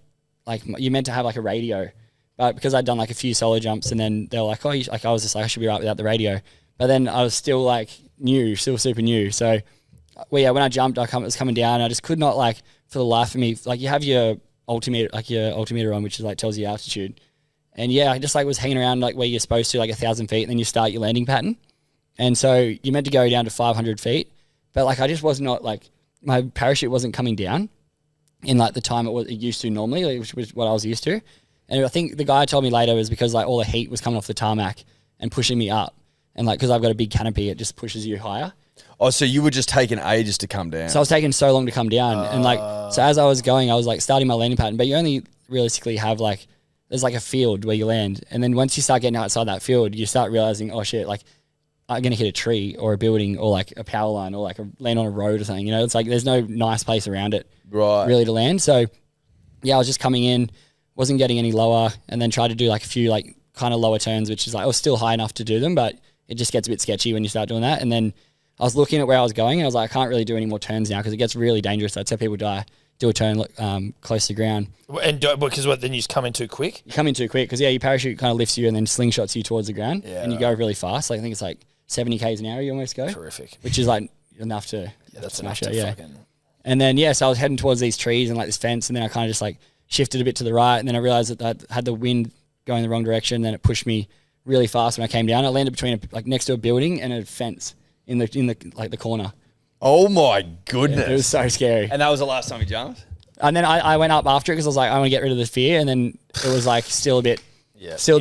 Speaker 4: you meant to have like a radio, but because I'd done like a few solo jumps, and then they were like, I was just like I should be right without the radio, but then I was still like still super new. So when I jumped, it was coming down. I just could not like for the life of me like you have your altimeter on, which is like tells you altitude, and yeah, I just like was hanging around like where you're supposed to like 1,000 feet, and then you start your landing pattern, and so you meant to go down to 500 feet, but like I just was not like my parachute wasn't coming down in like the time it used to normally, which was what I was used to, and I think the guy told me later was because like all the heat was coming off the tarmac and pushing me up, and like because I've got a big canopy, it just pushes you higher.
Speaker 3: Oh, so you were just taking ages to come down.
Speaker 4: So I was taking so long to come down. And like, so as I was going, I was like starting my landing pattern, but you only realistically have like, there's like a field where you land. And then once you start getting outside that field, you start realizing, oh shit, like I'm going to hit a tree or a building or like a power line or like land on a road or something. You know, it's like, there's no nice place around it really to land. So yeah, I was just coming in, wasn't getting any lower, and then tried to do like a few like kind of lower turns, which is like, I was still high enough to do them, but it just gets a bit sketchy when you start doing that. And then I was looking at where I was going, and I was like, I can't really do any more turns now because it gets really dangerous. I'd say people do a turn close to the ground.
Speaker 2: And because then you just come in too quick?
Speaker 4: You come in too quick because, yeah, your parachute kind of lifts you and then slingshots you towards the ground, and you go really fast. Like I think it's like 70 k's an hour you almost go.
Speaker 2: Terrific.
Speaker 4: Which is like enough to
Speaker 2: smash
Speaker 4: it,
Speaker 2: fucking...
Speaker 4: And then, so I was heading towards these trees and like this fence, and then I kind of just like shifted a bit to the right, and then I realized that I had the wind going the wrong direction, and then it pushed me really fast when I came down. I landed between next to a building and a fence. In the corner.
Speaker 3: Oh my goodness!
Speaker 4: Yeah, it was so scary.
Speaker 3: And that was the last time you jumped.
Speaker 4: And then I went up after it because I was like, I want to get rid of the fear. And then it was like still a bit, still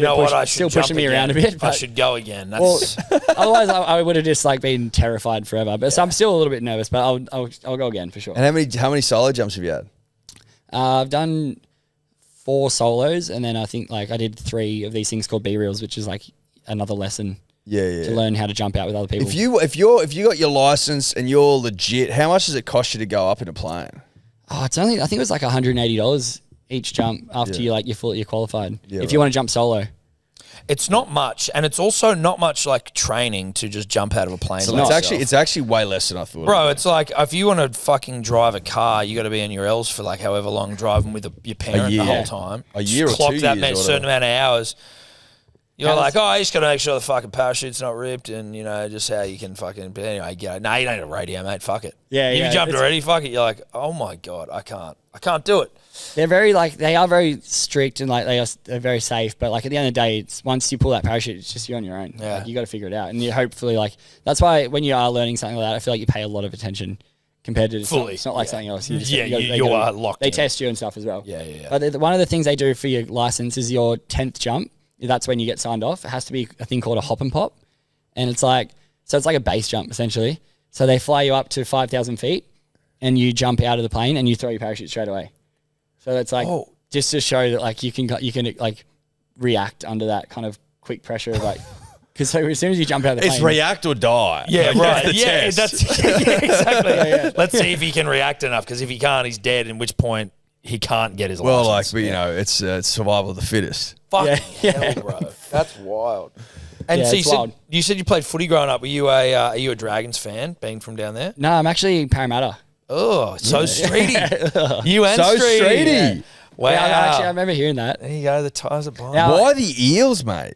Speaker 4: pushing me around a bit.
Speaker 2: I should go again. That's...
Speaker 4: otherwise, I would have just like been terrified forever. But so I'm still a little bit nervous, but I'll go again for sure.
Speaker 3: And how many solo jumps have you had?
Speaker 4: I've done 4 solos, and then I think like I did 3 of these things called B-reels, which is like another lesson. To learn how to jump out with other people.
Speaker 3: If you got your license and you're legit, how much does it cost you to go up in a plane?
Speaker 4: Oh, it's only, I think it was like $180 each jump after you're qualified. Yeah, if you want to jump solo.
Speaker 2: It's not much, and it's also not much like training to just jump out of a plane.
Speaker 3: So it's actually way less than I thought.
Speaker 2: Bro, it's like if you want to fucking drive a car, you got to be in your L's for like however long, driving with your parent the whole time.
Speaker 3: A year or 2 years.
Speaker 2: Clock that certain amount of hours. You're like, I just got to make sure the fucking parachute's not ripped, and, you know, just how you can fucking... But anyway, you don't need a radio, mate. Fuck it.
Speaker 4: Yeah,
Speaker 2: you jumped already, fuck it. You're like, oh, my God, I can't do it.
Speaker 4: They are very strict, and like they're very safe, but like at the end of the day, it's once you pull that parachute, it's just you on your own.
Speaker 2: Yeah.
Speaker 4: Like, you got to figure it out. And you hopefully, like, that's why when you are learning something like that, I feel like you pay a lot of attention compared to...
Speaker 2: Fully.
Speaker 4: It's not like something else. You just,
Speaker 2: you are locked
Speaker 4: They
Speaker 2: in.
Speaker 4: test you and stuff as well.
Speaker 2: Yeah.
Speaker 4: But one of the things they do for your license is your 10th jump. That's when you get signed off. It has to be a thing called a hop and pop. And it's like a base jump essentially. So they fly you up to 5,000 feet and you jump out of the plane and you throw your parachute straight away. So it's like, just to show that like you can like react under that kind of quick pressure of like, because so as soon as you jump out of the plane.
Speaker 3: It's react or die.
Speaker 2: Yeah, right.
Speaker 3: That's
Speaker 2: Exactly. Yeah. Let's see if he can react enough, because if he can't, he's dead, in which point he can't get his license.
Speaker 3: But you know, it's survival of the fittest.
Speaker 2: Fucking hell, bro. That's wild. And so you said you played footy growing up. Are you a Dragons fan, being from down there?
Speaker 4: No, I'm actually Parramatta.
Speaker 2: Oh, so Streety. You and Streety.
Speaker 3: Yeah.
Speaker 2: Wow.
Speaker 4: Yeah, I remember hearing that.
Speaker 2: There you go. The ties are blind.
Speaker 3: Why the Eels, mate?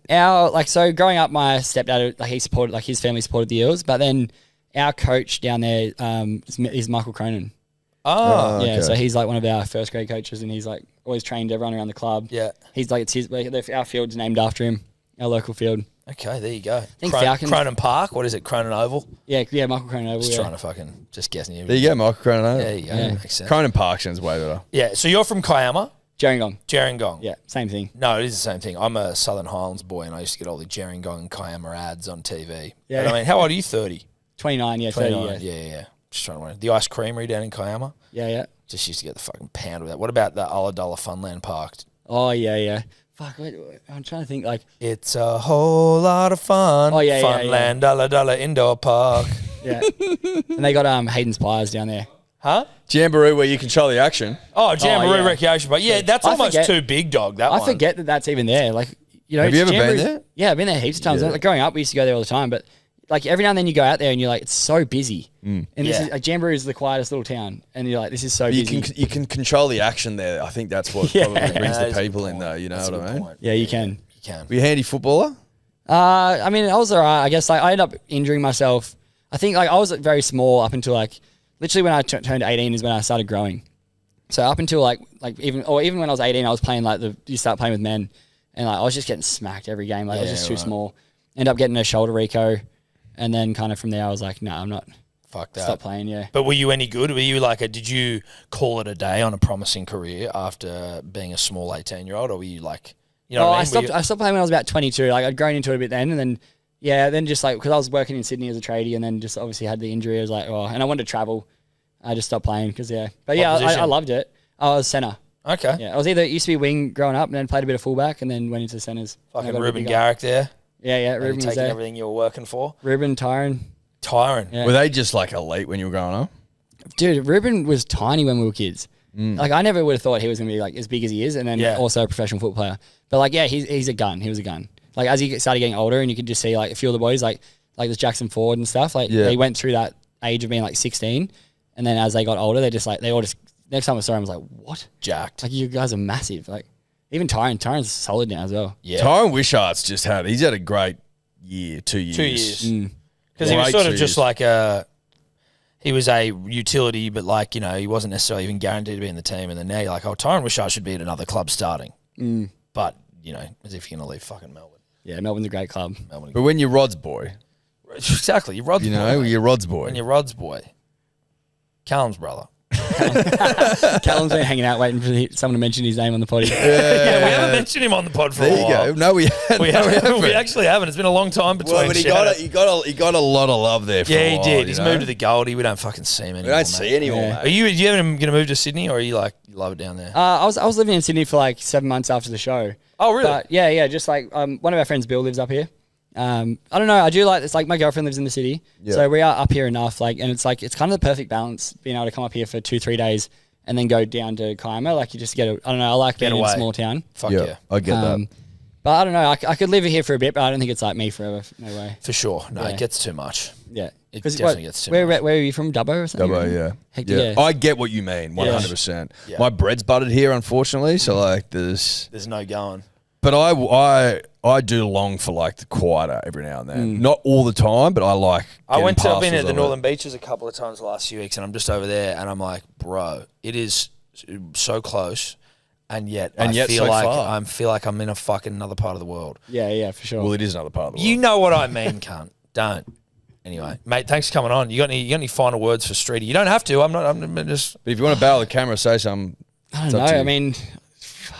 Speaker 4: So growing up, my stepdad, like he supported, like his family supported the Eels, but then our coach down there is Michael Cronin.
Speaker 2: Oh,
Speaker 4: yeah. Okay. So he's like one of our first grade coaches, and he's like always trained everyone around the club.
Speaker 2: Yeah.
Speaker 4: He's like our field's named after him, our local field.
Speaker 2: Okay, there you go. I
Speaker 4: think Falcons.
Speaker 2: Cronin Park. What is it? Cronin Oval.
Speaker 4: Yeah, Michael Cronin Oval.
Speaker 2: Just trying to fucking just guessing you.
Speaker 3: There you go, Michael Cronin.
Speaker 2: There you go.
Speaker 4: Yeah.
Speaker 2: Makes sense.
Speaker 3: Cronin Park sounds way better.
Speaker 2: Yeah. So you're from Kiama,
Speaker 4: Gerringong.
Speaker 2: Yeah,
Speaker 4: same thing.
Speaker 2: No, it is the same thing. I'm a Southern Highlands boy, and I used to get all the Gerringong and Kiama ads on TV.
Speaker 4: Yeah.
Speaker 2: And I mean, how old are you? 30.
Speaker 4: 29. Yeah,
Speaker 2: 29.
Speaker 4: 30.
Speaker 2: Yeah. Just trying to remember. The ice creamery down in Kiama.
Speaker 4: Yeah.
Speaker 2: Just used to get the fucking pound with that. What about the Ulladulla Funland Park?
Speaker 4: Oh yeah. Fuck, wait, I'm trying to think. Like,
Speaker 2: It's a whole lot of fun.
Speaker 4: Oh, yeah.
Speaker 2: Funland, Ulladulla Indoor Park.
Speaker 4: Yeah, and they got Hayden's Pliers down there.
Speaker 2: Huh?
Speaker 3: Jamboree where you control the action.
Speaker 2: Oh, Jamboree
Speaker 4: yeah.
Speaker 2: Recreation Park. Yeah, that's
Speaker 4: I
Speaker 2: almost
Speaker 4: forget-
Speaker 2: too big, dog. That
Speaker 4: I
Speaker 2: one.
Speaker 4: forget that that's even there. Like, you know,
Speaker 3: Have you ever been
Speaker 4: Jamboree's-
Speaker 3: there?
Speaker 4: Yeah, I've been there heaps of times.
Speaker 3: Yeah.
Speaker 4: Like, growing up, we used to go there all the time. But like every now and then you go out there and you're like, it's so busy. And this
Speaker 2: Yeah.
Speaker 4: is like, Jamboree is the quietest little town, and you're like, this is so
Speaker 3: You
Speaker 4: busy.
Speaker 3: can control the action there. I think that's what
Speaker 4: Yeah.
Speaker 3: probably brings
Speaker 2: That is
Speaker 3: the
Speaker 2: a
Speaker 3: people
Speaker 2: good
Speaker 3: in
Speaker 2: point.
Speaker 3: though. You know
Speaker 2: That's a
Speaker 3: what I
Speaker 2: good
Speaker 3: mean?
Speaker 2: point.
Speaker 4: Yeah, you can.
Speaker 2: You can.
Speaker 3: Were you a handy footballer?
Speaker 4: I mean, I was alright. I guess like I ended up injuring myself. I think like I was very small up until like literally when I turned 18 is when I started growing. So up until like even when I was 18, I was playing like you start playing with men, and like I was just getting smacked every game. Like I was just too small. End up getting a shoulder reco, and then kind of from there I was like, no, I'm not.
Speaker 2: Fuck that.
Speaker 4: Stop playing. Yeah.
Speaker 2: But were you any good? Were you like did you call it a day on a promising career after being a small 18-year-old, or were you like, you know what I mean?
Speaker 4: I stopped playing when I was about 22. Like I'd grown into it a bit then, and then then just like because I was working in Sydney as a tradie, and then just obviously had the injury. I was like, and I wanted to travel. I just stopped playing because But yeah, I loved it. I was centre.
Speaker 2: Okay.
Speaker 4: Yeah, I was used to be wing growing up, and then played a bit of fullback, and then went into centres.
Speaker 2: Fucking Ruben Garrick there.
Speaker 4: Yeah,
Speaker 2: Ruben
Speaker 4: Ruben was
Speaker 2: taking
Speaker 4: there.
Speaker 2: everything you were working for.
Speaker 4: Ruben, Tyron.
Speaker 2: Yeah.
Speaker 3: Were they just like elite when you were growing up?
Speaker 4: Dude, Ruben was tiny when we were kids. Like I never would have thought he was going to be like as big as he is, and then also a professional football player. But like, yeah, he's a gun. He was a gun. Like as he started getting older, and you could just see like a few of the boys, like this Jackson Ford and stuff. Like they went through that age of being like 16, and then as they got older, they all just next time I saw him, I was like, what?
Speaker 2: Jacked.
Speaker 4: Like you guys are massive. Like even Tyron's solid now as well.
Speaker 3: Yeah. Tyron Wishart's he's had a great year, 2 years.
Speaker 2: 2 years. Because he was
Speaker 3: Great
Speaker 2: sort of
Speaker 3: 2
Speaker 2: just
Speaker 3: years.
Speaker 2: like he was a utility, but like, you know, he wasn't necessarily even guaranteed to be in the team. And then now you're like, Tyron Wishart should be at another club starting. But, you know, as if you're going to leave fucking Melbourne.
Speaker 4: Yeah, Melbourne's a great club.
Speaker 3: But when you're Rod's boy,
Speaker 2: Exactly. You're Rod's boy.
Speaker 3: you know,
Speaker 2: mate.
Speaker 3: you're Rod's boy.
Speaker 2: When you're Rod's boy. Callum's brother.
Speaker 4: Callum's been hanging out waiting for someone to mention his name on the potty.
Speaker 2: Yeah, we haven't mentioned him on the pod for
Speaker 3: There
Speaker 2: a
Speaker 3: you
Speaker 2: while.
Speaker 3: go. No, we haven't.
Speaker 2: We actually haven't. It's been a long time between.
Speaker 3: Well, but he got a lot of love there for
Speaker 2: yeah,
Speaker 3: a
Speaker 2: he
Speaker 3: while,
Speaker 2: did.
Speaker 3: you
Speaker 2: He's
Speaker 3: know?
Speaker 2: moved to the Goldie. We don't fucking see him anymore.
Speaker 3: We don't see anymore,
Speaker 4: Yeah.
Speaker 3: mate.
Speaker 2: Are you ever going to move to Sydney, or are you like you love it down there?
Speaker 4: I was living in Sydney for like 7 months after the show.
Speaker 2: Oh, really?
Speaker 4: But yeah. Just like one of our friends, Bill, lives up here. I don't know. I do like it's like my girlfriend lives in the city, so we are up here enough. Like, and it's like it's kind of the perfect balance being able to come up here for 2-3 days and then go down to Kiama. Like you just get I don't know. I like being in a small town.
Speaker 2: Fuck yeah.
Speaker 3: I get that.
Speaker 4: But I don't know. I could live here for a bit, but I don't think it's like me forever. No way.
Speaker 2: For sure. No,
Speaker 4: Yeah.
Speaker 2: it gets too much.
Speaker 4: Yeah.
Speaker 2: It
Speaker 4: 'Cause
Speaker 2: definitely gets too
Speaker 4: where,
Speaker 2: much.
Speaker 4: Where are you from? Dubbo or something?
Speaker 3: Dubbo, yeah.
Speaker 4: Heck
Speaker 3: yeah.
Speaker 4: yeah.
Speaker 3: I get what you mean, 100%.
Speaker 2: Yeah.
Speaker 3: My bread's buttered here, unfortunately, so like there's...
Speaker 2: There's no going.
Speaker 3: But I do long for like the quieter every now and then. Not all the time, but I like
Speaker 2: I've been
Speaker 3: parcels
Speaker 2: at the
Speaker 3: of
Speaker 2: Northern
Speaker 3: it.
Speaker 2: Beaches a couple of times the last few weeks, and I'm just over there, and I'm like, bro, it is so close, and yet I feel
Speaker 3: so
Speaker 2: like
Speaker 3: far.
Speaker 2: I'm in a fucking another part of the world.
Speaker 4: Yeah, for sure.
Speaker 3: Well, it is another part of the world.
Speaker 2: You know what I mean, cunt. Don't. Anyway, mate, thanks for coming on. You got any final words for Streety? You don't have to. I'm just.
Speaker 3: But if you want to bow the camera, say something.
Speaker 4: I
Speaker 3: It's
Speaker 4: don't
Speaker 3: up
Speaker 4: know.
Speaker 3: to you.
Speaker 4: I mean, fuck.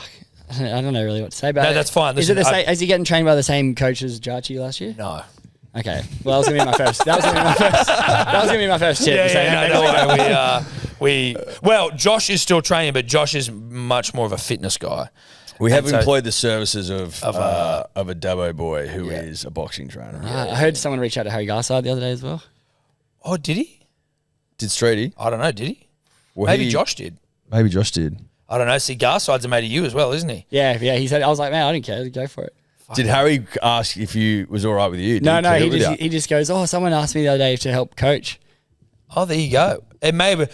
Speaker 4: I don't know really what to say about it.
Speaker 2: No, that's fine.
Speaker 4: Is it the
Speaker 2: Listen,
Speaker 4: same? Is he getting trained by the same coach as Jarchi last year?
Speaker 2: No.
Speaker 4: Okay. Well, that was gonna be my first. That was gonna be my first tip.
Speaker 2: Well, Josh is still training, but Josh is much more of a fitness guy.
Speaker 3: We have
Speaker 2: And so-
Speaker 3: employed the services of a Dubbo boy who is a boxing trainer.
Speaker 4: I heard someone reach out to Harry Garside the other day as well.
Speaker 2: Oh, did he?
Speaker 3: Did Streety?
Speaker 2: I don't know. Did he?
Speaker 3: Well,
Speaker 2: Maybe Josh did.
Speaker 3: Maybe Josh did.
Speaker 2: I don't know. See, Garside's a mate of you as well, isn't he?
Speaker 4: Yeah. He said. I was like, man, I didn't care. Go for it.
Speaker 3: Did Harry ask if you was all right with you? Did
Speaker 4: No.
Speaker 3: clear
Speaker 4: He
Speaker 3: it with
Speaker 4: just
Speaker 3: you?
Speaker 4: he just goes, oh, someone asked me the other day to help coach.
Speaker 2: Oh, there you go. It may be.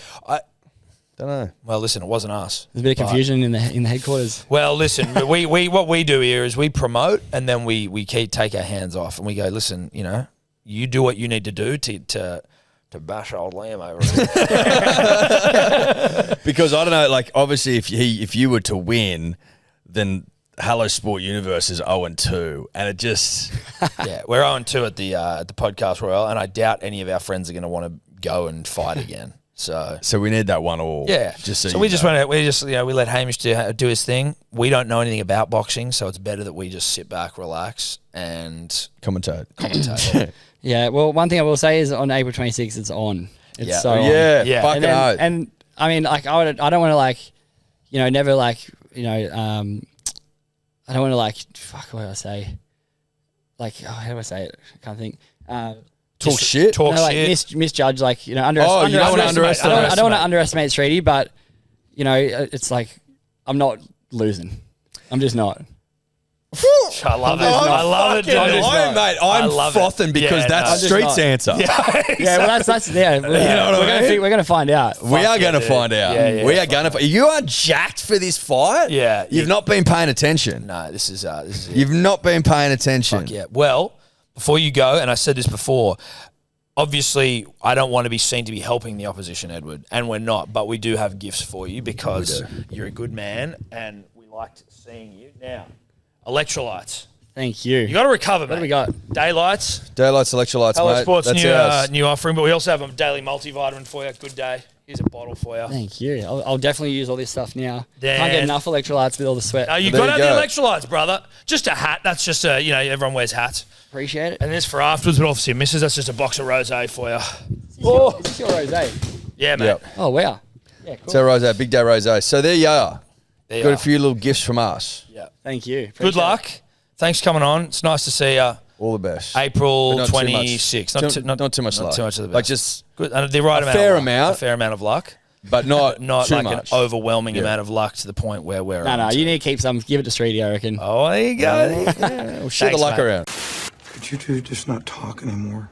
Speaker 3: Don't know.
Speaker 2: Well, listen, it wasn't us.
Speaker 4: There's a bit of confusion in the headquarters.
Speaker 2: Well, listen, we what we do here is we promote, and then we take our hands off, and we go, listen, you know, you do what you need to do to bash old Liam over.
Speaker 3: Because I don't know, like obviously if you were to win, then Hello Sport Universe is 0-2, and it just
Speaker 2: Yeah, we're 0-2 at the podcast Royale, and I doubt any of our friends are going to want to go and fight again. So
Speaker 3: we need that 1-1.
Speaker 2: Yeah.
Speaker 3: Just
Speaker 2: so we just we let Hamish do his thing. We don't know anything about boxing, so it's better that we just sit back, relax, and
Speaker 3: commentate.
Speaker 4: Yeah. Well, one thing I will say is on April 26th, it's on. It's so on.
Speaker 3: Yeah. Fucking oath.
Speaker 4: And I mean, like, I don't want to like, never like, I don't want to like, fuck, what do I say? Like, how do I say it? I can't think.
Speaker 3: Talk shit.
Speaker 4: Misjudge, like,
Speaker 3: you don't want to underestimate.
Speaker 4: I don't want to underestimate Streety, but it's like I'm not losing. I'm just not.
Speaker 2: I love it. I love it, dude.
Speaker 3: Mate, I'm frothing because that's Street's answer.
Speaker 4: Yeah, well, that's you know what I mean? We're going to find out.
Speaker 3: We are going to find out. We are going to. You are jacked for this fight.
Speaker 2: Yeah,
Speaker 3: you've not been paying attention.
Speaker 2: No, this is.
Speaker 3: You've not been paying attention.
Speaker 2: Fuck yeah. Well, before you go, and I said this before, obviously I don't want to be seen to be helping the opposition, Edward, and we're not, but we do have gifts for you because you're a good man and we liked seeing you. Now, electrolytes.
Speaker 4: Thank you.
Speaker 2: You got to recover, mate.
Speaker 4: What do we got?
Speaker 2: Daylights,
Speaker 3: electrolytes,
Speaker 2: Hello
Speaker 3: mate.
Speaker 2: Sports
Speaker 3: That's
Speaker 2: new offering, but we also have a daily multivitamin for you. Good day. Here's a bottle for you.
Speaker 4: Thank you. I'll definitely use all this stuff now.
Speaker 2: Then,
Speaker 4: can't get enough electrolytes with all the sweat.
Speaker 2: No, you got to have the electrolytes, brother. Just a hat. That's just everyone wears hats.
Speaker 4: Appreciate it.
Speaker 2: And this for afterwards, but obviously misses. That's just a box of rosé for you.
Speaker 4: Is this your rosé?
Speaker 2: Yeah, mate.
Speaker 3: Yep.
Speaker 4: Oh, wow. Yeah, cool.
Speaker 3: So rosé, big day rosé. So there you are. Got a few little gifts from us.
Speaker 2: Yeah.
Speaker 4: Thank you.
Speaker 2: Good luck. Thanks for coming on. It's nice to see you.
Speaker 3: All the best.
Speaker 2: April 26th.
Speaker 3: Not too much luck.
Speaker 2: Too much of the best.
Speaker 3: Like just
Speaker 2: good. And the right amount. A fair amount of luck.
Speaker 3: But not
Speaker 2: not
Speaker 3: too
Speaker 2: like
Speaker 3: much.
Speaker 2: an overwhelming amount of luck to the point where we're.
Speaker 4: No, you need to keep some. Give it to Streety, I reckon.
Speaker 2: Oh, there you go.
Speaker 3: Share the luck around.
Speaker 5: Could you two just not talk anymore?